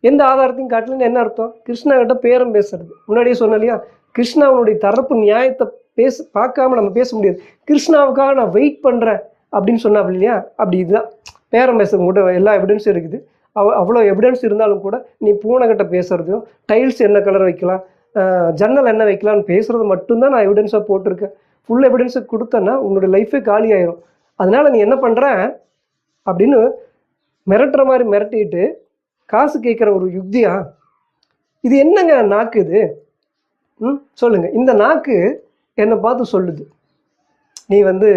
எந்த ஆதாரத்தையும் காட்டலன்னு என்ன அர்த்தம்? கிருஷ்ணா கிட்ட பேரம் பேசுறது. முன்னாடியே சொன்ன இல்லையா, கிருஷ்ணாவுடைய தரப்பு நியாயத்தை பார்க்காம நம்ம பேச முடியாது. கிருஷ்ணாவுக்காக நான் வெயிட் பண்ணுறேன் அப்படின்னு சொன்னாப்புல இல்லையா, அப்படி இதுதான் பேரம் பேசுறது. கூட எல்லா எவிடன்ஸும் இருக்குது. அவ்வளோ எவிடன்ஸ் இருந்தாலும் கூட நீ பூனைக்கிட்ட பேசுறதையும் டைல்ஸ் என்ன கலர் வைக்கலாம், ஜன்னல் என்ன வைக்கலான்னு பேசுறது மட்டும்தான் நான் எவிடன்ஸாக போட்டிருக்கேன். ஃபுல் எவிடன்ஸை கொடுத்தேன்னா உன்னோட லைஃபே காலி ஆயிரும். அதனால நீ என்ன பண்ணுற அப்படின்னு மிரட்டுற மாதிரி மிரட்டிட்டு காசு கேட்குற ஒரு யுக்தியா இது? என்னங்க நாக்கு இது? சொல்லுங்க. இந்த நாக்கு என்னை பார்த்து சொல்லுது, நீ வந்து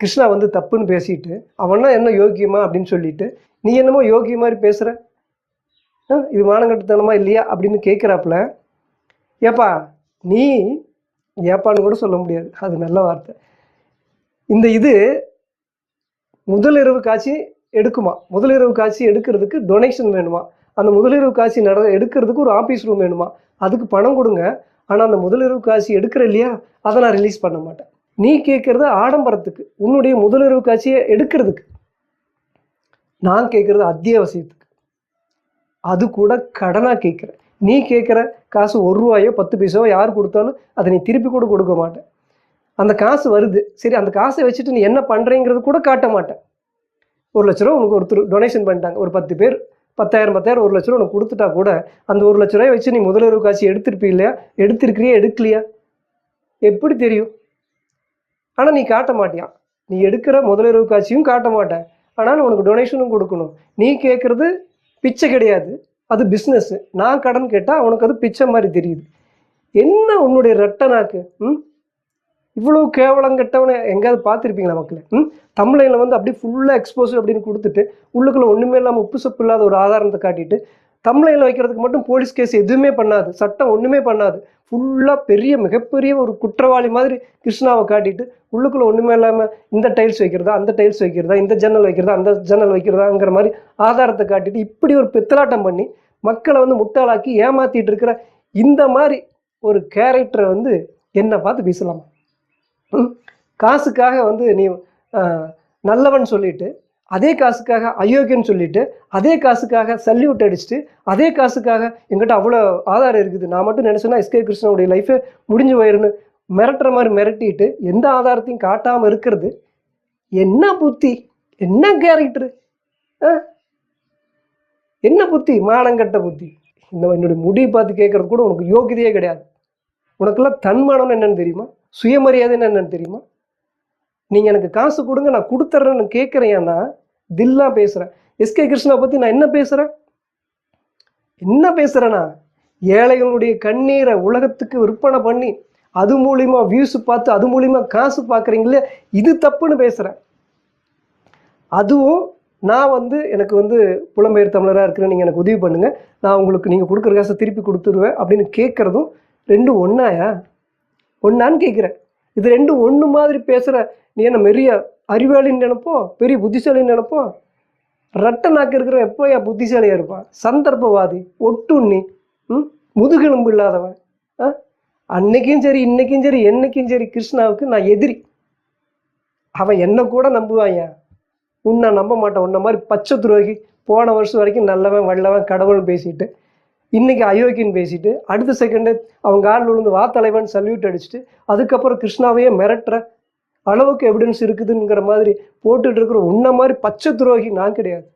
கிருஷ்ணா வந்து தப்புன்னு பேசிட்டு அவனா என்ன யோக்கியமா அப்படின்னு சொல்லிட்டு நீ என்னமோ யோகிய மாதிரி பேசுற, இது மானங்கட்டுத்தனமா இல்லையா அப்படின்னு கேட்குறாப்புல. ஏப்பா நீ ஏப்பான்னு கூட சொல்ல முடியாது, அது நல்ல வார்த்தை. இந்த இது முதலிரவு காட்சி எடுக்குமா? முதலிரவு காட்சி எடுக்கிறதுக்கு டொனேஷன் வேணுமா? அந்த முதலிரவு காட்சி எடுக்கிறதுக்கு ஒரு ஆஃபீஸ் ரூம் வேணுமா? அதுக்கு பணம் கொடுங்க. ஆனால் அந்த முதலிரவு காட்சி எடுக்கிற இல்லையா, அதை நான் ரிலீஸ் பண்ண மாட்டேன். நீ கேட்குறது ஆடம்பரத்துக்கு, உன்னுடைய முதலிரவு காட்சியை எடுக்கிறதுக்கு. நான் கேட்குறது அத்தியாவசியத்துக்கு, அது கூட கடனாக கேட்குறேன். நீ கேட்குற காசு 1 ரூபாயோ 10 பைசாவோ யார் கொடுத்தாலும் அதை நீ திருப்பி கூட கொடுக்க மாட்டேன். அந்த காசு வருது, சரி, அந்த காசை வச்சுட்டு நீ என்ன பண்ணுறேங்கிறது கூட காட்ட மாட்டேன். 1 லட்ச ரூபா உனக்கு ஒருத்தர் டொனேஷன் பண்ணிட்டாங்க, ஒரு 10 பேர் 10,000 1 லட்ச ரூபா உனக்கு கொடுத்துட்டா கூட அந்த 1 லட்ச ரூபாய் வச்சு நீ முதலிரவு காட்சி எடுத்திருப்பீ இல்லையா? எடுத்திருக்கிறியா எடுக்கலையா எப்படி தெரியும்? ஆனால் நீ காட்ட மாட்டியான். நீ எடுக்கிற முதலிரவு காட்சியும் காட்ட மாட்டேன், ஆனால் உனக்கு டொனேஷனும் கொடுக்கணும். நீ கேட்குறது பிச்சை கிடையாது, அது பிஸ்னஸ். நான் கடன் கேட்டால் உனக்கு அது பிச்சை மாதிரி தெரியுது. என்ன உன்னுடைய ரெட்டை நாக்கு? இவ்வளோ கேவலம் கெட்டவனை எங்கேயாவது பார்த்துருப்பீங்களா மக்களே? தமிழில் வந்து அப்படியே ஃபுல்லாக எக்ஸ்போஸ் அப்படின்னு கொடுத்துட்டு உள்ளுக்குள்ளே ஒன்றுமே இல்லாமல் உப்பு சப்பு இல்லாத ஒரு ஆதாரத்தை காட்டிட்டு தமிழில் வைக்கிறதுக்கு மட்டும் போலீஸ் கேஸ் எதுவுமே பண்ணாது, சட்டம் ஒன்றுமே பண்ணாது. ஃபுல்லாக மிகப்பெரிய ஒரு குற்றவாளி மாதிரி கிருஷ்ணாவை காட்டிட்டு உள்ளுக்குள்ளே ஒன்றுமே இல்லாமல் இந்த டைல்ஸ் வைக்கிறதா, அந்த டைல்ஸ் வைக்கிறதா, இந்த ஜன்னல் வைக்கிறதா, அந்த ஜன்னல் வைக்கிறதாங்கிற மாதிரி ஆதாரத்தை காட்டிட்டு இப்படி ஒரு பித்தலாட்டம் பண்ணி மக்களை வந்து முட்டாளாக்கி ஏமாத்திட்டு இருக்கிற இந்த மாதிரி ஒரு கேரக்டரை வந்து என்னை பார்த்து பேசலாமா? காசுக்காக வந்து நீ நல்லவன் சொல்லிட்டு, அதே காசுக்காக அயோக்கியன்னு சொல்லிட்டு, அதே காசுக்காக சல்யூட் அடிச்சுட்டு, அதே காசுக்காக எங்கிட்ட அவ்வளோ ஆதாரம் இருக்குது, நான் மட்டும் நினச்சேன்னா எஸ்கே கிருஷ்ணனுடைய லைஃபே முடிஞ்சு போயிருன்னு மிரட்டுற மாதிரி மிரட்டிட்டு எந்த ஆதாரத்தையும் காட்டாமல் இருக்கிறது என்ன புத்தி, என்ன கேரக்டரு, என்ன புத்தி, மானங்கட்ட புத்தி. என்னுடைய முடிவை பார்த்து கேட்கறது கூட உனக்கு யோகியதையே கிடையாது. உனக்கெல்லாம் தன்மானம் என்னன்னு தெரியுமா? சுயமரியாதைன்னு என்னன்னு தெரியுமா? நீங்கள் எனக்கு காசு கொடுங்க, நான் கொடுத்துட்றேன்னு கேட்குறேன்னா தில்லாம் பேசுகிறேன். எஸ்கே கிருஷ்ணா பற்றி நான் என்ன பேசுகிறேன்னா, ஏழைகளுடைய கண்ணீரை உலகத்துக்கு விற்பனை பண்ணி அது மூலிமா வியூஸ் பார்த்து அது மூலிமா காசு பார்க்குறீங்களே, இது தப்புன்னு பேசுகிறேன். அதுவும் நான் வந்து எனக்கு வந்து புலம்பெயர் தமிழராக இருக்கிறேன், நீங்கள் எனக்கு உதவி பண்ணுங்கள், நான் உங்களுக்கு நீங்கள் கொடுக்குற காசை திருப்பி கொடுத்துருவேன் அப்படின்னு கேட்குறதும் ரெண்டும் ஒன்றான்னு கேட்குறேன். இது ரெண்டும் ஒன்று மாதிரி பேசுகிற நீ என்ன பெரிய அறிவாளின்னு நினைப்போம், பெரிய புத்திசாலின்னு நினைப்போம். ரட்ட நாக்கு இருக்கிறவன் எப்போயா புத்திசாலியாக இருப்பான்? சந்தர்ப்பவாதி, ஒட்டுண்ணி, முதுகெலும்பு இல்லாதவன். அன்னைக்கும் சரி இன்னைக்கும் சரி என்னைக்கும் சரி கிருஷ்ணாவுக்கு நான் எதிரி. அவன் என்ன கூட நம்புவாங்க, உன்னை நம்ப மாட்டான். உன்ன மாதிரி பச்சை துரோகி போன வருஷம் வரைக்கும் நல்லவன் வல்லவன் கடவுள்னு பேசிட்டு, இன்னைக்கு அயோக்கியன்னு பேசிட்டு, அடுத்த செகண்டு அவங்க காலில் விழுந்து வா தலைவன் சல்யூட் அடிச்சுட்டு, அதுக்கப்புறம் கிருஷ்ணாவையே மிரட்டுற அளவுக்கு எவிடன்ஸ் இருக்குதுங்கிற மாதிரி போட்டுட்டு இருக்கிற உன்ன மாதிரி பச்சை துரோகி நான் கிடையாது.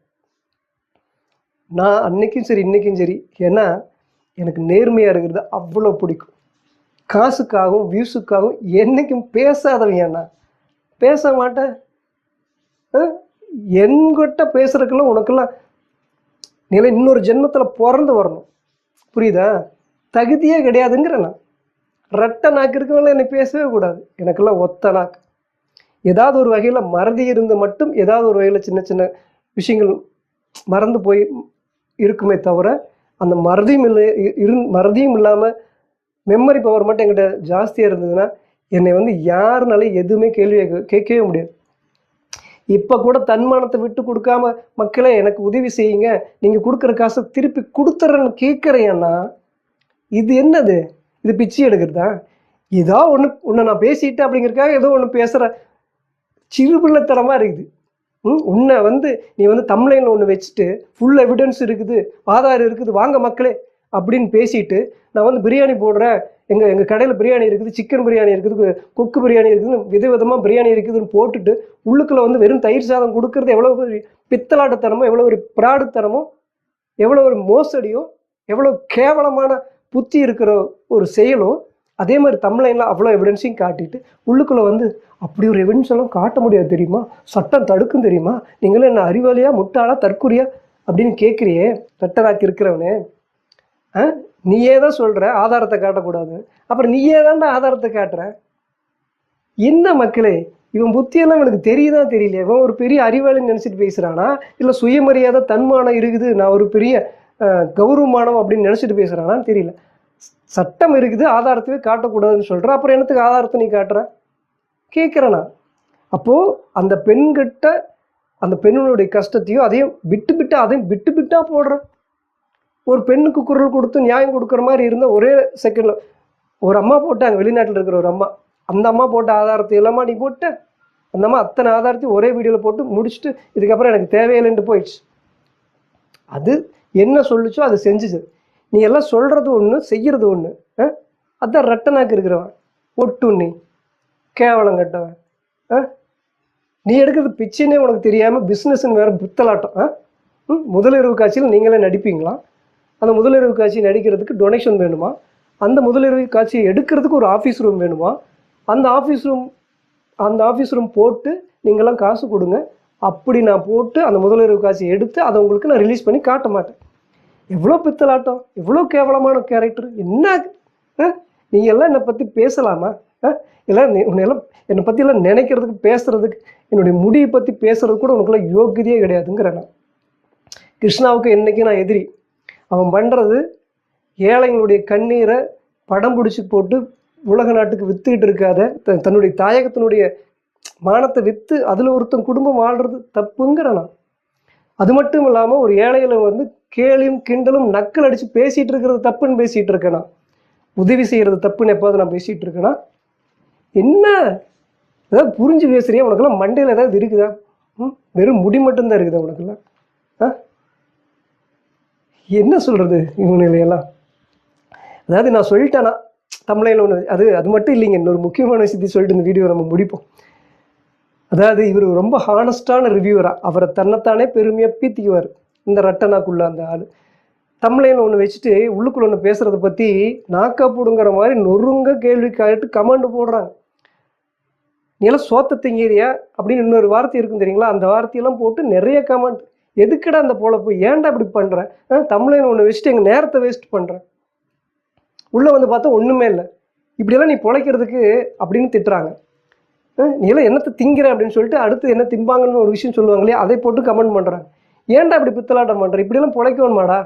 நான் அன்னைக்கும் சரி இன்னைக்கும் சரி, ஏன்னா எனக்கு நேர்மையாக இருக்கிறது அவ்வளோ பிடிக்கும். காசுக்காகவும் வியூஸுக்காகவும் என்னைக்கும் பேசாதவன். ஏன்னா பேச மாட்டேன். என்கிட்ட பேசுறதுக்கெல்லாம் உனக்கெல்லாம் நீல இன்னொரு ஜென்மத்தில் பிறந்து வரணும், புரியுதா? தகுதியே கிடையாதுங்கிற நான். ரெட்டை நாக்கு இருக்கவங்கள என்னை பேசவே கூடாது. எனக்கெல்லாம் ஒத்த நாக்கு. ஏதாவது ஒரு வகையில் மறதி இருந்து மட்டும் ஏதாவது ஒரு வகையில் சின்ன சின்ன விஷயங்கள் மறந்து போய் இருக்குமே தவிர, அந்த மறதியும் இல்லாமல் மெமரி பவர் மட்டும் என்கிட்ட ஜாஸ்தியாக இருந்ததுன்னா என்னை வந்து யாருனாலும் எதுவுமே கேள்வி கேட்கவே முடியாது. இப்போ கூட தன்மானத்தை விட்டு கொடுக்காம மக்களே எனக்கு உதவி செய்யுங்க, நீங்கள் கொடுக்குற காசை திருப்பி கொடுத்துட்றேன்னு கேட்குறேன்னா இது என்னது? இது பிச்சை எடுக்கிறதா? ஏதோ ஒன்று நான் பேசிட்டு அப்படிங்கிறதுக்காக ஏதோ ஒன்று பேசுகிற சிறுபிள்ளைத்தனமாக இருக்குது. உன்னை வந்து நீ வந்து தமிழ்லைனில் ஒன்று வச்சுட்டு ஃபுல் எவிடன்ஸ் இருக்குது, ஆதாரம் இருக்குது, வாங்க மக்களே அப்படின்னு பேசிட்டு, நான் வந்து பிரியாணி போடுறேன், எங்கள் கடையில் பிரியாணி இருக்குது, சிக்கன் பிரியாணி இருக்குது, கொக்கு பிரியாணி இருக்குதுன்னு விதவிதமாக பிரியாணி இருக்குதுன்னு போட்டுட்டு உள்ளுக்குள்ளே வந்து வெறும் தயிர் சாதம் கொடுக்கறது எவ்வளோ ஒரு பித்தலாட்டுத்தனமோ, எவ்வளோ ஒரு பிராடுத்தனமோ, எவ்வளோ ஒரு மோசடியோ, எவ்வளோ கேவலமான புத்தி இருக்கிற ஒரு செயலும். அதே மாதிரி தமிழ்லைனில் அவ்வளோ எவிடன்ஸையும் காட்டிட்டு உள்ளுக்குள்ளே வந்து அப்படி ஒரு எவிடன்ஸ் எல்லாம் காட்ட முடியாது தெரியுமா, சட்டம் தடுக்கும் தெரியுமா, நீங்களும் என்ன அறிவாளியா முட்டாளா தற்கொலையா அப்படின்னு கேட்குறியே ரெட்டராக்கி இருக்கிறவனே. நீயே தான் சொல்கிற ஆதாரத்தை காட்டக்கூடாது, அப்புறம் நீயே தான்டா ஆதாரத்தை காட்டுற. என்ன மக்களே, இவன் புத்தியெல்லாம் எனக்கு தெரியுதான் தெரியல. இவன் ஒரு பெரிய அறிவாளின்னு நினச்சிட்டு பேசுகிறானா, இல்லை சுயமரியாதை தன்மானம் இருக்குது, நான் ஒரு பெரிய கௌரவமானவன் அப்படின்னு நினச்சிட்டு பேசுகிறானான்னு தெரியல. சட்டம் இருக்குது, ஆதாரத்தையே காட்டக்கூடாதுன்னு சொல்கிற, அப்புறம் என்னத்துக்கு ஆதாரத்தை நீ காட்டுற கேட்குறேண்ணா. அப்போது அந்த பெண்கிட்ட அந்த பெண்ணுடைய கஷ்டத்தையும் அதையும் விட்டு விட்டா போடுற. ஒரு பெண்ணுக்கு குரல் கொடுத்து நியாயம் கொடுக்குற மாதிரி இருந்த ஒரே செகண்டில் ஒரு அம்மா போட்டாங்க, வெளிநாட்டில் இருக்கிற ஒரு அம்மா. அந்த அம்மா போட்ட ஆதாரத்தை எல்லாமா நீ போட்ட? அந்த அம்மா அத்தனை ஆதாரத்தையும் ஒரே வீடியோவில் போட்டு முடிச்சுட்டு இதுக்கப்புறம் எனக்கு தேவையில்லைன்ட்டு போயிடுச்சு. அது என்ன சொல்லிச்சோ அதை செஞ்சுச்சு. நீ எல்லாம் சொல்கிறது ஒன்று, செய்கிறது ஒன்று. அதுதான் ரெட்டனாக்கு இருக்கிறவன், ஒட்டு நீ கேவலம் கட்டவன். நீ எடுக்கிறது பிச்சைன்னே உனக்கு தெரியாமல் பிஸ்னஸ்ன்னு வேறு பித்தலாட்டம். முதலிரவு காட்சியில் நீங்களே நடிப்பீங்களா? அந்த முதலிரவு காட்சி நடிக்கிறதுக்கு டொனேஷன் வேணுமா? அந்த முதலிரவு காட்சியை எடுக்கிறதுக்கு ஒரு ஆஃபீஸ் ரூம் வேணுமா? அந்த ஆஃபீஸ் ரூம் போட்டு நீங்களாம் காசு கொடுங்க, அப்படி நான் போட்டு அந்த முதலிரவு காட்சியை எடுத்து அதை உங்களுக்கு நான் ரிலீஸ் பண்ணி காட்ட மாட்டேன். எவ்வளோ பித்தலாட்டம், எவ்வளோ கேவலமான கேரக்டர். என்ன நீ எல்லாம் என்னை பற்றி பேசலாமா? எல்லாம் உன்னையெல்லாம் என்னை பற்றியெல்லாம் நினைக்கிறதுக்கு பேசுகிறதுக்கு, என்னுடைய முடியை பற்றி பேசுகிறது கூட உனக்குலாம் யோகியதையே கிடையாதுங்கிறேன் நான். கிருஷ்ணாவுக்கு என்றைக்கும் நான் எதிரி. அவன் பண்ணுறது ஏழைங்களுடைய கண்ணீரை படம் பிடிச்சி போட்டு உலக நாட்டுக்கு விற்றுக்கிட்டு இருக்காத, தன்னுடைய தாயகத்தினுடைய மானத்தை விற்று அதில் ஒருத்தன் குடும்பம் வாழ்கிறது தப்புங்கிறேன் நான். அது மட்டும் இல்லாமல் ஒரு ஏழைகளை வந்து கேலியும் கிண்டலும் நக்கல் அடித்து பேசிகிட்டு இருக்கிறது தப்புன்னு பேசிகிட்டு இருக்கேனா? உதவி செய்கிறது தப்புன்னு எப்போது நான் பேசிகிட்டு இருக்கேனா? என்ன ஏதாவது புரிஞ்சு பேசுறியா? உனக்கெல்லாம் மண்டையில் ஏதாவது இருக்குதா? வெறும் முடி மட்டும்தான் இருக்குதா உனக்கெல்லாம்? என்ன சொல்கிறது இவங்களையெல்லாம்? அதாவது நான் சொல்லிட்டேனா தமிழில் ஒன்று, அது மட்டும் இல்லைங்க, இன்னொரு முக்கியமான விஷயத்தை சொல்லிட்டு இந்த வீடியோ நம்ம முடிப்போம். அதாவது இவர் ரொம்ப ஹானஸ்டான ரிவ்யூவராக, அவரை தன்னைத்தானே பெருமையாக பீத்திக்குவார் இந்த ரட்டனாக்குள்ள அந்த ஆள். தமிழில் ஒன்று வச்சுட்டு உள்ளுக்குள்ள ஒன்று பேசுகிறத பற்றி நாக்கா போடுங்கிற மாதிரி நொறுங்க கேள்வி கேட்டு கமெண்ட் போடுறாங்க. நீ எல்லாம் சோத்த திங்கிறியா அப்படின்னு இன்னொரு வார்த்தை இருக்கும் தெரியுங்களா? அந்த வார்த்தையெல்லாம் போட்டு நிறைய கமெண்ட். எதுக்கடா அந்த பொழப்பு? ஏன்டா இப்படி பண்ணுறேன்? தமிழில் ஒன்று வச்சுட்டு எங்கள் நேரத்தை வேஸ்ட் பண்ணுறேன். உள்ளே வந்து பார்த்தா ஒன்றுமே இல்லை, இப்படியெல்லாம் நீ பொழைக்கிறதுக்கு அப்படின்னு திட்டுறாங்க. நீ எல்லாம் என்னத்தை திங்கிற அப்படின்னு சொல்லிட்டு அடுத்து என்ன திம்பாங்கன்னு ஒரு விஷயம் சொல்லுவாங்களே, அதை போட்டு கமெண்ட் பண்ணுறாங்க. ஏன்டா இப்படி பித்தலாட்டம் பண்ணுற? இப்படியெல்லாம் பொழைக்கணுமாடா?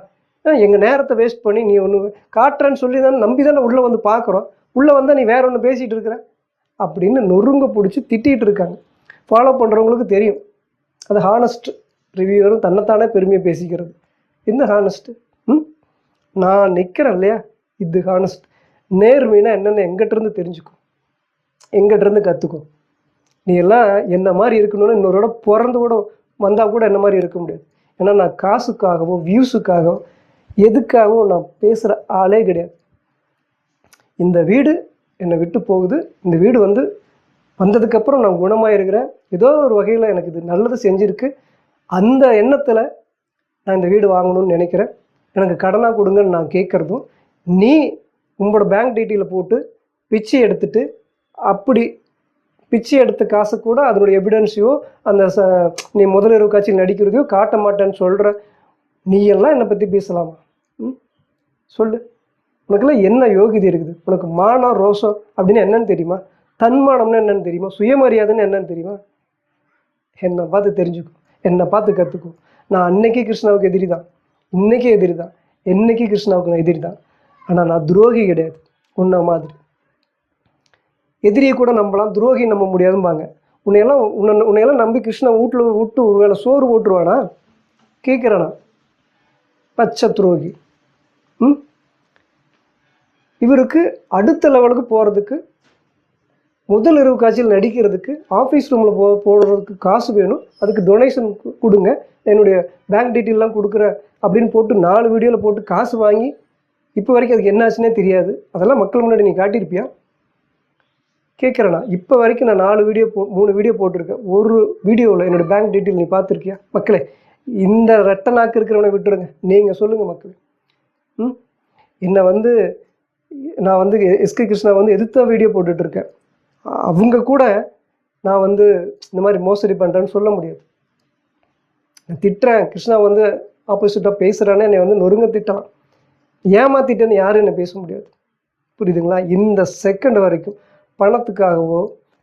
எங்கள் நேரத்தை வேஸ்ட் பண்ணி நீ ஒன்று காட்டுறேன்னு சொல்லி தானே நம்பி தானே உள்ளே வந்து பார்க்குறோம். உள்ளே வந்தால் நீ வேற ஒன்று பேசிகிட்டு இருக்கிற அப்படின்னு நொறுங்க பிடிச்சி திட்டிகிட்டு இருக்காங்க. ஃபாலோ பண்ணுறவங்களுக்கு தெரியும் அது ஹானஸ்ட் ரிவ்யூவரும் தன்னைத்தானே பெருமையை பேசிக்கிறது. என்ன ஹானஸ்ட்டு? நான் நிற்கிறேன் இல்லையா, இது ஹானஸ்ட். நேர்மைனா என்னென்னு எங்கிட்டேருந்து தெரிஞ்சுக்கும், எங்கிட்டேருந்து கற்றுக்கும். நீ எல்லாம் என்ன மாதிரி இருக்கணும்னு இன்னொருட பிறந்து கூட வந்தால் கூட என்ன மாதிரி இருக்க முடியாது. ஏன்னா நான் காசுக்காகவோ வியூஸுக்காகவோ எதுக்காகவும் நான் பேசுகிற ஆளே கிடையாது. இந்த வீடு என்னை விட்டு போகுது. இந்த வீடு வந்ததுக்கப்புறம் நான் குணமாக இருக்கிறேன். ஏதோ ஒரு வகையில் எனக்கு இது நல்லது செஞ்சுருக்கு. அந்த எண்ணத்தில் நான் இந்த வீடு வாங்கணும்னு நினைக்கிறேன். எனக்கு கடனாக கொடுங்கன்னு நான் கேட்குறதும், நீ உங்களோட பேங்க் டீட்டெயிலை போட்டு பிச்சை எடுத்துட்டு அப்படி பிச்சை எடுத்த காசை கூட அதனுடைய எவிடன்ஸையோ அந்த நீ முதலிரவு காட்சியில் நடிக்கிறதையோ காட்ட மாட்டேன்னு சொல்கிற நீ எல்லாம் என்னை பற்றி பேசலாமா? சொல்லு, உனக்கெல்லாம் என்ன யோகிதை இருக்குது? உனக்கு மானம் ரோஷம் அப்படின்னு என்னன்னு தெரியுமா? தன்மானம்னு என்னன்னு தெரியுமா? சுயமரியாதைன்னு என்னன்னு தெரியுமா? என்னை பார்த்து தெரிஞ்சுக்கும், என்னை பார்த்து கற்றுக்கும். நான் அன்னைக்கே கிருஷ்ணாவுக்கு எதிரி தான், இன்றைக்கே எதிரி தான், என்னைக்கு கிருஷ்ணாவுக்கு நான் எதிரி தான். ஆனால் நான் துரோகி கிடையாது. உன்ன மாதிரி எதிரியை கூட நம்பலாம், துரோகி நம்ப முடியாதும்பாங்க. உன்னையெல்லாம் நம்பி கிருஷ்ணா வீட்டில் விட்டு ஒரு வேளை சோறு போட்டுருவானா கேட்குறேனா? பச்சை துரோகி. இவருக்கு அடுத்த லெவலுக்கு போகிறதுக்கு, முதல் இரவு காட்சியில் நடிக்கிறதுக்கு, ஆஃபீஸ் ரூமில் போடுறதுக்கு காசு வேணும். அதுக்கு டொனேஷன் கொடுங்க, என்னுடைய பேங்க் டீட்டெயிலெலாம் கொடுக்குறேன் அப்படின்னு போட்டு 4 வீடியோவில் போட்டு காசு வாங்கி இப்போ வரைக்கும் அதுக்கு என்னாச்சுன்னே தெரியாது. அதெல்லாம் மக்கள் முன்னாடி நீ காட்டியிருப்பியா கேட்குறேண்ணா? இப்போ வரைக்கும் நான் 3 வீடியோ போட்டிருக்கேன். ஒரு வீடியோவில் என்னோடய பேங்க் டீட்டெயில் நீ பார்த்துருக்கியா? மக்களே, இந்த ரெட்டை நாக்கு இருக்கிறவனை விட்டுடுங்க, நீங்கள் சொல்லுங்கள் மக்களே. என்னை நான் எஸ்கே கிருஷ்ணா எதிர்த்த வீடியோ போட்டுட்ருக்கேன். அவங்க கூட நான் இந்த மாதிரி மோசடி பண்ணுறேன்னு சொல்ல முடியாது. நான் திட்டுறேன், கிருஷ்ணா ஆப்போசிட்டாக பேசுகிறானே என்னை நொறுங்க திட்டலாம். ஏமாத்திட்டேன்னு யாரும் என்னை பேச முடியாது. புரியுதுங்களா? இந்த செகண்ட் வரைக்கும் பணத்துக்காகவோ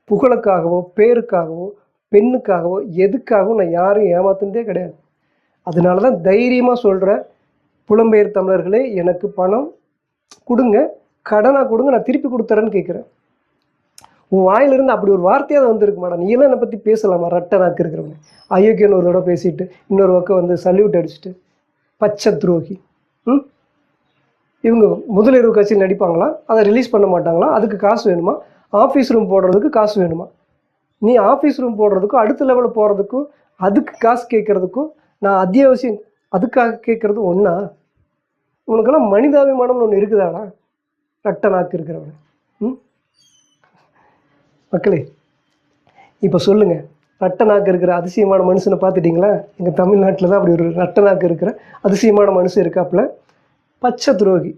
புகழுக்காகவோ பேருக்காகவோ பெண்ணுக்காகவோ எதுக்காகவும் நான் யாரும் ஏமாத்துனதே கிடையாது. அதனால தான் தைரியமாக சொல்கிறேன், புலம்பெயர் தமிழர்களே, எனக்கு பணம் கொடுங்க, கடனாக கொடுங்க, நான் திருப்பி கொடுத்துறேன்னு கேட்குறேன். உன் வாயிலிருந்து அப்படி ஒரு வார்த்தையாவது வந்திருக்கு மேடம். நீ எல்லாம் என்னை பற்றி பேசலாமா? ரெட்டை நாக்கு இருக்கிறவங்க அயோக்கியன்னு ஒரு தடவை பேசிட்டு இன்னொரு பக்கம் சல்யூட் அடிச்சுட்டு பச்சை துரோகி. இவங்க முதலிரவு காட்சியில் நடிப்பாங்களா? அதை ரிலீஸ் பண்ண மாட்டாங்களா? அதுக்கு காசு வேணுமா? ஆஃபீஸ் ரூம் போடுறதுக்கு காசு வேணுமா? நீ ஆஃபீஸ் ரூம் போடுறதுக்கும் அடுத்த லெவலில் போகிறதுக்கும் அதுக்கு காசு கேட்குறதுக்கும் நான் அத்தியாவசியம் அதுக்காக கேட்குறது ஒன்றா? உனக்கெல்லாம் மனிதாபிமானம்னு ஒன்று இருக்குதாடா? ரெட்டை நாக்கு இருக்கிறவங்க. மக்களே, இப்போ சொல்லுங்கள், ரெட்டை நாக்கு இருக்கிற அதிசயமான மனுஷனை பார்த்துட்டிங்களா? எங்கள் தமிழ்நாட்டில் தான் அப்படி ஒரு ரெட்டை நாக்கு இருக்கிற அதிசயமான மனுஷன் இருக்காப்புல. பச்சை துரோகி.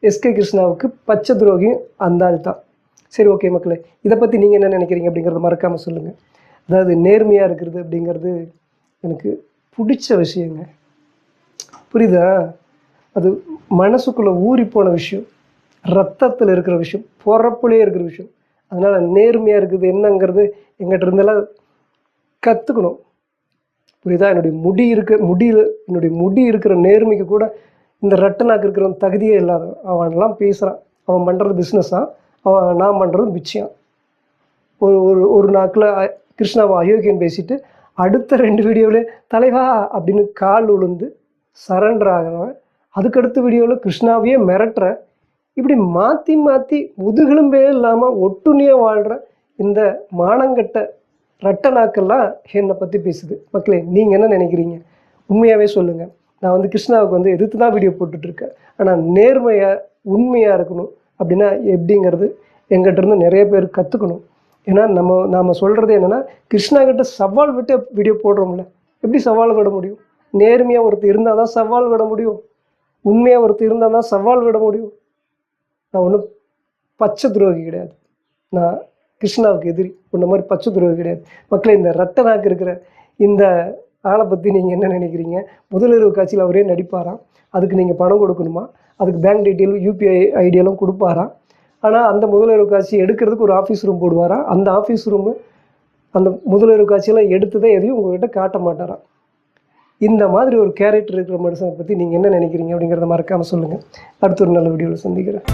எஸ்கே கிருஷ்ணாவுக்கு பச்சை துரோகி அந்த ஆள் தான். சரி, ஓகே மக்களே, இதை பற்றி நீங்கள் என்ன நினைக்கிறீங்க அப்படிங்கிறத மறக்காமல் சொல்லுங்கள். அதாவது நேர்மையாக இருக்கிறது அப்படிங்கிறது எனக்கு பிடிச்ச விஷயங்க. புரியுதா? அது மனசுக்குள்ளே ஊறி போன விஷயம், ரத்தத்தில் இருக்கிற விஷயம், பொறப்புலேயே இருக்கிற விஷயம். அதனால் நேர்மையாக இருக்குது என்னங்கிறது எங்கிட்ட இருந்தெல்லாம் கற்றுக்கணும். புரியுதா? என்னுடைய முடி இருக்கிற நேர்மைக்கு கூட இந்த ரெட்டை நாக்கு இருக்கிறவன் தகுதியே இல்லாத அவன்லாம் பேசுகிறான். அவன் பண்ணுறது பிஸ்னஸாக, நான் பண்ணுறது பிச்சையான். ஒரு நாக்கில் கிருஷ்ணாவை அயோக்கியன் பேசிட்டு அடுத்த 2 வீடியோவிலே தலைவா அப்படின்னு கால் விழுந்து சரண்டர் ஆகிறவன், அதுக்கடுத்த வீடியோவில் கிருஷ்ணாவையே மிரட்டுற, இப்படி மாற்றி மாற்றி முதுகெலும்பே இல்லாமல் ஒட்டுண்ணியாக வாழ்கிற இந்த மானங்கட்ட ரெட்டை நாக்கெல்லாம் என்னை பற்றி பேசுது. மக்களே, நீங்கள் என்ன நினைக்கிறீங்க? உண்மையாகவே சொல்லுங்கள். நான் வந்து கிருஷ்ணாவுக்கு வந்து எதிர்த்து தான் வீடியோ போட்டுட்ருக்கேன். ஆனால் நேர்மையாக உண்மையாக இருக்கணும் அப்படின்னா எப்படிங்கிறது எங்கிட்ட இருந்து நிறைய பேர் கற்றுக்கணும். ஏன்னா நாம் சொல்கிறது என்னென்னா, கிருஷ்ணா கிட்ட சவால் விட்டு வீடியோ போடுறோம்ல, எப்படி சவால் விட முடியும்? நேர்மையாக ஒருத்தர் இருந்தால் தான் சவால் விட முடியும். உண்மையாக ஒருத்தர் இருந்தால் தான் சவால் விட முடியும். நான் ஒன்றும் பச்சை துரோகி கிடையாது. நான் கிருஷ்ணாவுக்கு எதிரி. உன்ன மாதிரி பச்சை துரோகி கிடையாது. மக்களே, இந்த ரெட்டை நாக்கு இருக்கிற இந்த ஆளை பற்றி நீங்கள் என்ன நினைக்கிறீங்க? முதலிரவு காட்சியில் அவரே நடிப்பாராம். அதுக்கு நீங்கள் பணம் கொடுக்கணுமா? அதுக்கு பேங்க் டீட்டெயில், யூபிஐ ஐடியெல்லாம் கொடுப்பாராம். ஆனால் அந்த முதலிரவு காட்சி எடுக்கிறதுக்கு ஒரு ஆஃபீஸ் ரூம் போடுவாராம். அந்த ஆஃபீஸ் ரூமு அந்த முதலிரவு காட்சியெல்லாம் எடுத்துதான் எதையும் உங்கள்கிட்ட காட்ட மாட்டாராம். இந்த மாதிரி ஒரு கேரக்டர் இருக்கிற மனுஷனை பற்றி நீங்கள் என்ன நினைக்கிறீங்க அப்படிங்கிறத மறக்காமல் சொல்லுங்கள். அடுத்த ஒரு நல்ல வீடியோவில் சந்திக்கிறேன்.